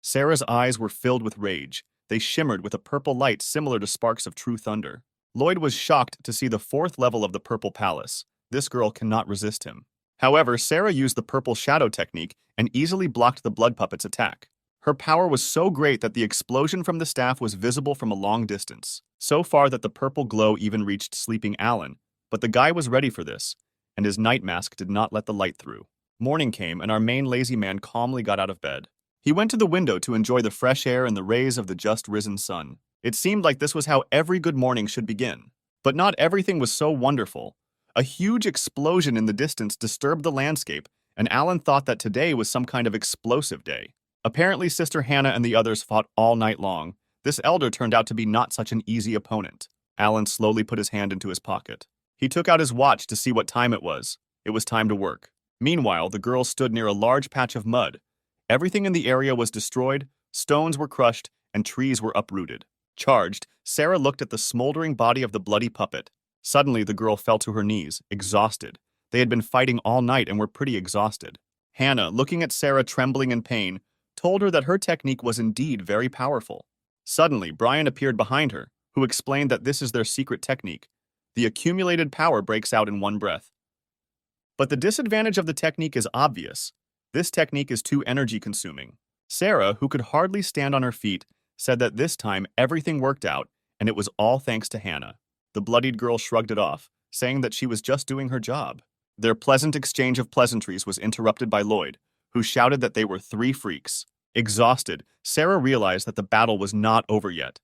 Sarah's eyes were filled with rage. They shimmered with a purple light similar to sparks of true thunder. Lloyd was shocked to see the fourth level of the Purple Palace. This girl cannot resist him. However, Sarah used the purple shadow technique and easily blocked the blood puppet's attack. Her power was so great that the explosion from the staff was visible from a long distance, so far that the purple glow even reached sleeping Alan. But the guy was ready for this, and his night mask did not let the light through. Morning came, and our main lazy man calmly got out of bed. He went to the window to enjoy the fresh air and the rays of the just-risen sun. It seemed like this was how every good morning should begin. But not everything was so wonderful. A huge explosion in the distance disturbed the landscape, and Alan thought that today was some kind of explosive day. Apparently, Sister Hannah and the others fought all night long. This elder turned out to be not such an easy opponent. Alan slowly put his hand into his pocket. He took out his watch to see what time it was. It was time to work. Meanwhile, the girl stood near a large patch of mud. Everything in the area was destroyed, stones were crushed, and trees were uprooted. Charged, Sarah looked at the smoldering body of the bloody puppet. Suddenly, the girl fell to her knees, exhausted. They had been fighting all night and were pretty exhausted. Hannah, looking at Sarah trembling in pain, told her that her technique was indeed very powerful. Suddenly, Brian appeared behind her, who explained that this is their secret technique. The accumulated power breaks out in one breath. But the disadvantage of the technique is obvious. This technique is too energy-consuming. Sarah, who could hardly stand on her feet, said that this time everything worked out, and it was all thanks to Hannah. The bloodied girl shrugged it off, saying that she was just doing her job. Their pleasant exchange of pleasantries was interrupted by Lloyd, who shouted that they were three freaks. Exhausted, Sarah realized that the battle was not over yet.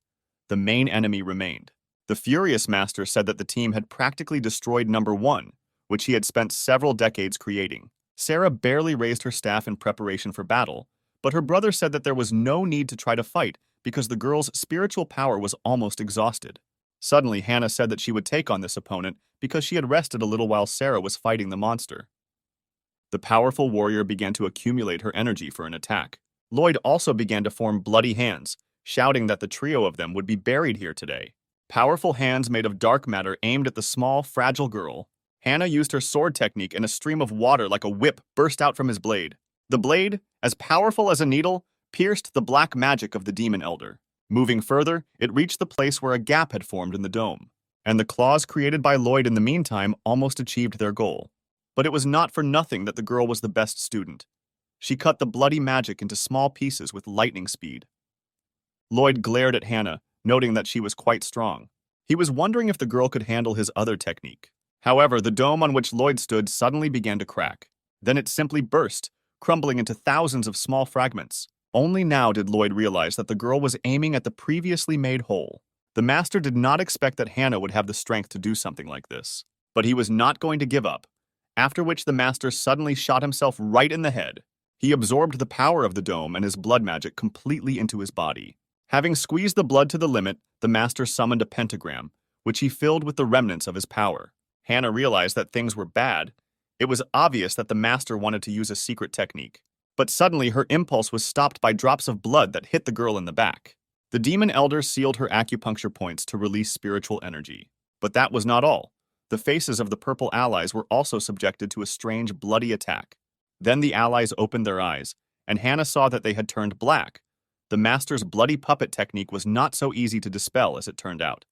The main enemy remained. The Furious Master said that the team had practically destroyed number 1, which he had spent several decades creating. Sarah barely raised her staff in preparation for battle, but her brother said that there was no need to try to fight because the girl's spiritual power was almost exhausted. Suddenly, Hannah said that she would take on this opponent because she had rested a little while Sarah was fighting the monster. The powerful warrior began to accumulate her energy for an attack. Lloyd also began to form bloody hands, shouting that the trio of them would be buried here today. Powerful hands made of dark matter aimed at the small, fragile girl. Hannah used her sword technique and a stream of water like a whip burst out from his blade. The blade, as powerful as a needle, pierced the black magic of the demon elder. Moving further, it reached the place where a gap had formed in the dome. And the claws created by Lloyd in the meantime almost achieved their goal. But it was not for nothing that the girl was the best student. She cut the bloody magic into small pieces with lightning speed. Lloyd glared at Hannah, noting that she was quite strong. He was wondering if the girl could handle his other technique. However, the dome on which Lloyd stood suddenly began to crack. Then it simply burst, crumbling into thousands of small fragments. Only now did Lloyd realize that the girl was aiming at the previously made hole. The master did not expect that Hannah would have the strength to do something like this. But he was not going to give up. after which the master suddenly shot himself right in the head. He absorbed the power of the dome and his blood magic completely into his body. Having squeezed the blood to the limit, the master summoned a pentagram, which he filled with the remnants of his power. Hannah realized that things were bad. It was obvious that the master wanted to use a secret technique. But suddenly her impulse was stopped by drops of blood that hit the girl in the back. The demon elder sealed her acupuncture points to release spiritual energy. But that was not all. The faces of the purple allies were also subjected to a strange bloody attack. Then the allies opened their eyes, and Hannah saw that they had turned black. The master's bloody puppet technique was not so easy to dispel as it turned out.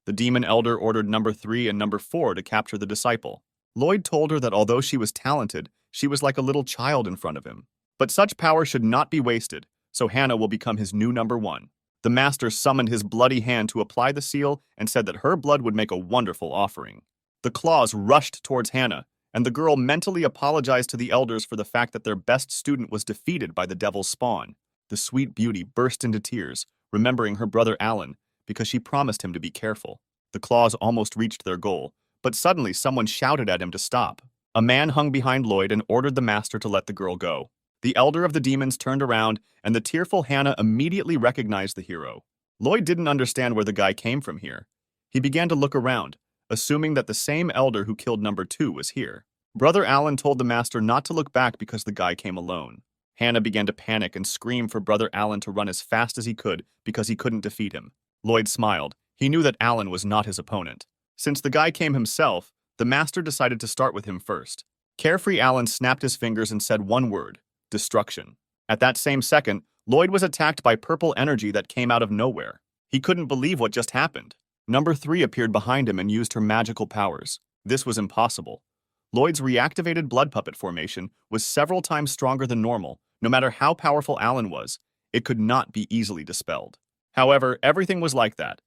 The demon elder ordered number 3 and number 4 to capture the disciple. Lloyd told her that although she was talented, she was like a little child in front of him. But such power should not be wasted, so Hannah will become his new number 1. The master summoned his bloody hand to apply the seal and said that her blood would make a wonderful offering. The claws rushed towards Hannah, and the girl mentally apologized to the elders for the fact that their best student was defeated by the devil's spawn. The sweet beauty burst into tears, remembering her brother Alan, because she promised him to be careful. The claws almost reached their goal, but suddenly someone shouted at him to stop. A man hung behind Lloyd and ordered the master to let the girl go. The elder of the demons turned around, and the tearful Hannah immediately recognized the hero. Lloyd didn't understand where the guy came from here. He began to look around, assuming that the same elder who killed number 2 was here. Brother Alan told the master not to look back because the guy came alone. Hannah began to panic and scream for Brother Alan to run as fast as he could because he couldn't defeat him. Lloyd smiled. He knew that Alan was not his opponent. Since the guy came himself, the master decided to start with him first. Carefree Alan snapped his fingers and said one word: destruction. At that same second, Lloyd was attacked by purple energy that came out of nowhere. He couldn't believe what just happened. Number 3 appeared behind him and used her magical powers. This was impossible. Lloyd's reactivated blood puppet formation was several times stronger than normal. No matter how powerful Alan was, it could not be easily dispelled. However, everything was like that.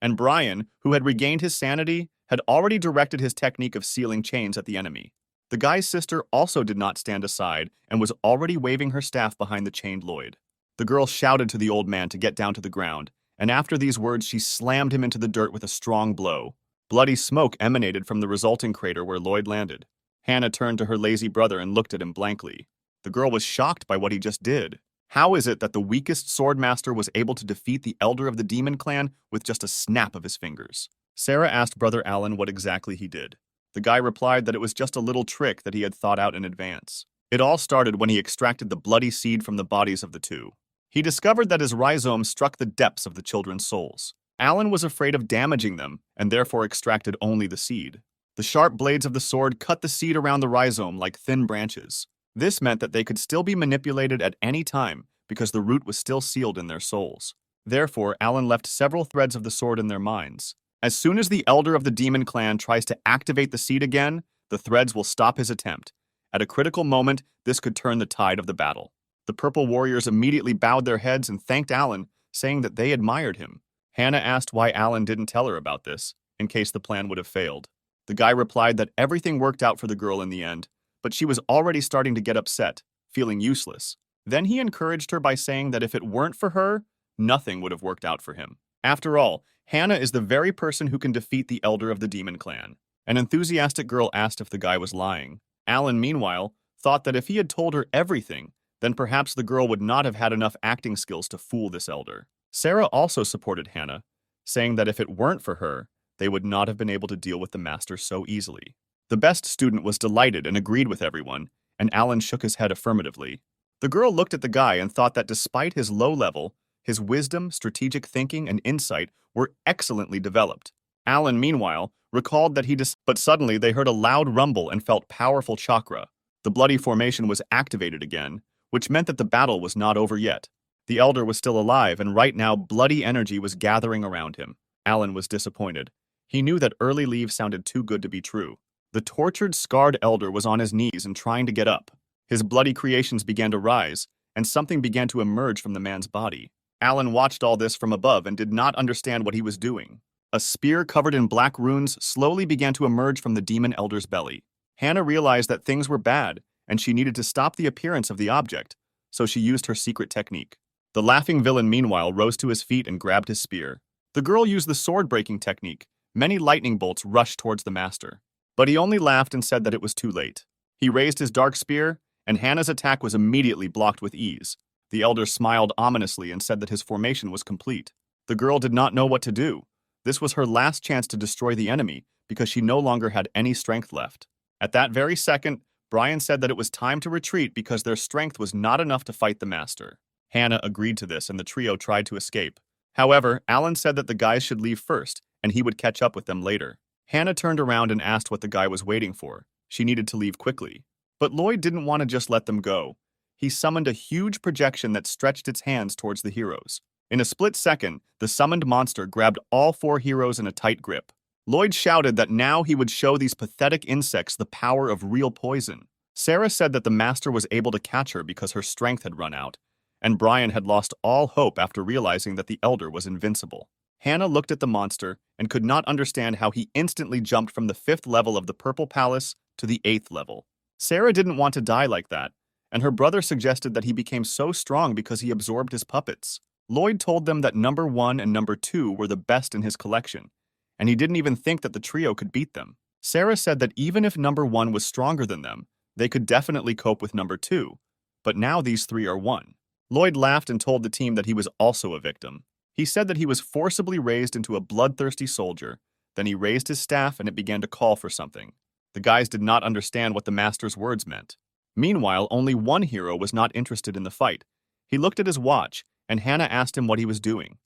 And Brian, who had regained his sanity, had already directed his technique of sealing chains at the enemy. The guy's sister also did not stand aside and was already waving her staff behind the chained Lloyd. The girl shouted to the old man to get down to the ground, and after these words she slammed him into the dirt with a strong blow. Bloody smoke emanated from the resulting crater where Lloyd landed. Hannah turned to her lazy brother and looked at him blankly. The girl was shocked by what he just did. How is it that the weakest swordmaster was able to defeat the elder of the demon clan with just a snap of his fingers? Sarah asked Brother Alan what exactly he did. The guy replied that it was just a little trick that he had thought out in advance. It all started when he extracted the bloody seed from the bodies of the 2. He discovered that his rhizome struck the depths of the children's souls. Alan was afraid of damaging them and therefore extracted only the seed. The sharp blades of the sword cut the seed around the rhizome like thin branches. This meant that they could still be manipulated at any time because the root was still sealed in their souls. Therefore, Alan left several threads of the sword in their minds. As soon as the elder of the demon clan tries to activate the seed again, the threads will stop his attempt. At a critical moment, this could turn the tide of the battle. The purple warriors immediately bowed their heads and thanked Alan, saying that they admired him. Hannah asked why Alan didn't tell her about this, in case the plan would have failed. The guy replied that everything worked out for the girl in the end, but she was already starting to get upset, feeling useless. Then he encouraged her by saying that if it weren't for her, nothing would have worked out for him. After all, Hannah is the very person who can defeat the elder of the demon clan. An enthusiastic girl asked if the guy was lying. Alan, meanwhile, thought that if he had told her everything, then perhaps the girl would not have had enough acting skills to fool this elder. Sarah also supported Hannah, saying that if it weren't for her, they would not have been able to deal with the master so easily. The best student was delighted and agreed with everyone, and Alan shook his head affirmatively. The girl looked at the guy and thought that despite his low level, his wisdom, strategic thinking, and insight were excellently developed. Alan, meanwhile, recalled that but suddenly they heard a loud rumble and felt powerful chakra. The bloody formation was activated again, which meant that the battle was not over yet. The elder was still alive, and right now bloody energy was gathering around him. Alan was disappointed. He knew that early leave sounded too good to be true. The tortured, scarred elder was on his knees and trying to get up. His bloody creations began to rise, and something began to emerge from the man's body. Alan watched all this from above and did not understand what he was doing. A spear covered in black runes slowly began to emerge from the demon elder's belly. Hannah realized that things were bad, and she needed to stop the appearance of the object, so she used her secret technique. The laughing villain, meanwhile, rose to his feet and grabbed his spear. The girl used the sword-breaking technique. Many lightning bolts rushed towards the master. But he only laughed and said that it was too late. He raised his dark spear, and Hannah's attack was immediately blocked with ease. The elder smiled ominously and said that his formation was complete. The girl did not know what to do. This was her last chance to destroy the enemy because she no longer had any strength left. At that very second, Brian said that it was time to retreat because their strength was not enough to fight the master. Hannah agreed to this and the trio tried to escape. However, Alan said that the guys should leave first and he would catch up with them later. Hannah turned around and asked what the guy was waiting for. She needed to leave quickly. But Lloyd didn't want to just let them go. He summoned a huge projection that stretched its hands towards the heroes. In a split second, the summoned monster grabbed all 4 heroes in a tight grip. Lloyd shouted that now he would show these pathetic insects the power of real poison. Sarah said that the master was able to catch her because her strength had run out, and Brian had lost all hope after realizing that the elder was invincible. Hannah looked at the monster and could not understand how he instantly jumped from the 5th level of the Purple Palace to the 8th level. Sarah didn't want to die like that, and her brother suggested that he became so strong because he absorbed his puppets. Lloyd told them that number 1 and number 2 were the best in his collection, and he didn't even think that the trio could beat them. Sarah said that even if number 1 was stronger than them, they could definitely cope with number 2, but now these 3 are one. Lloyd laughed and told the team that he was also a victim. He said that he was forcibly raised into a bloodthirsty soldier, then he raised his staff and it began to call for something. The guys did not understand what the master's words meant. Meanwhile, only one hero was not interested in the fight. He looked at his watch, and Hannah asked him what he was doing.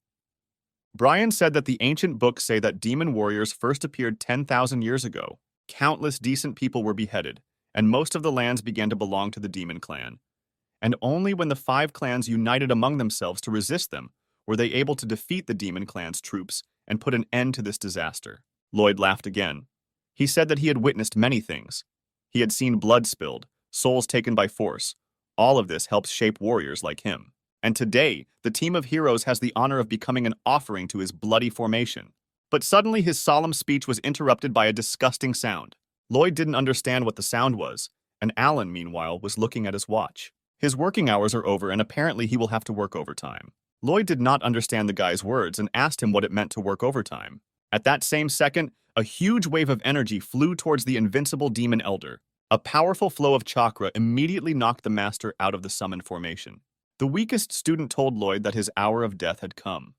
Brian said that the ancient books say that demon warriors first appeared 10,000 years ago. Countless decent people were beheaded, and most of the lands began to belong to the demon clan. And only when the 5 clans united among themselves to resist them were they able to defeat the demon clan's troops and put an end to this disaster. Lloyd laughed again. He said that he had witnessed many things. He had seen blood spilled, souls taken by force. All of this helps shape warriors like him. And today, the team of heroes has the honor of becoming an offering to his bloody formation. But suddenly his solemn speech was interrupted by a disgusting sound. Lloyd didn't understand what the sound was, and Alan, meanwhile, was looking at his watch. His working hours are over and apparently he will have to work overtime. Lloyd did not understand the guy's words and asked him what it meant to work overtime. At that same second, a huge wave of energy flew towards the invincible demon elder. A powerful flow of chakra immediately knocked the master out of the summoned formation. The weakest student told Lloyd that his hour of death had come.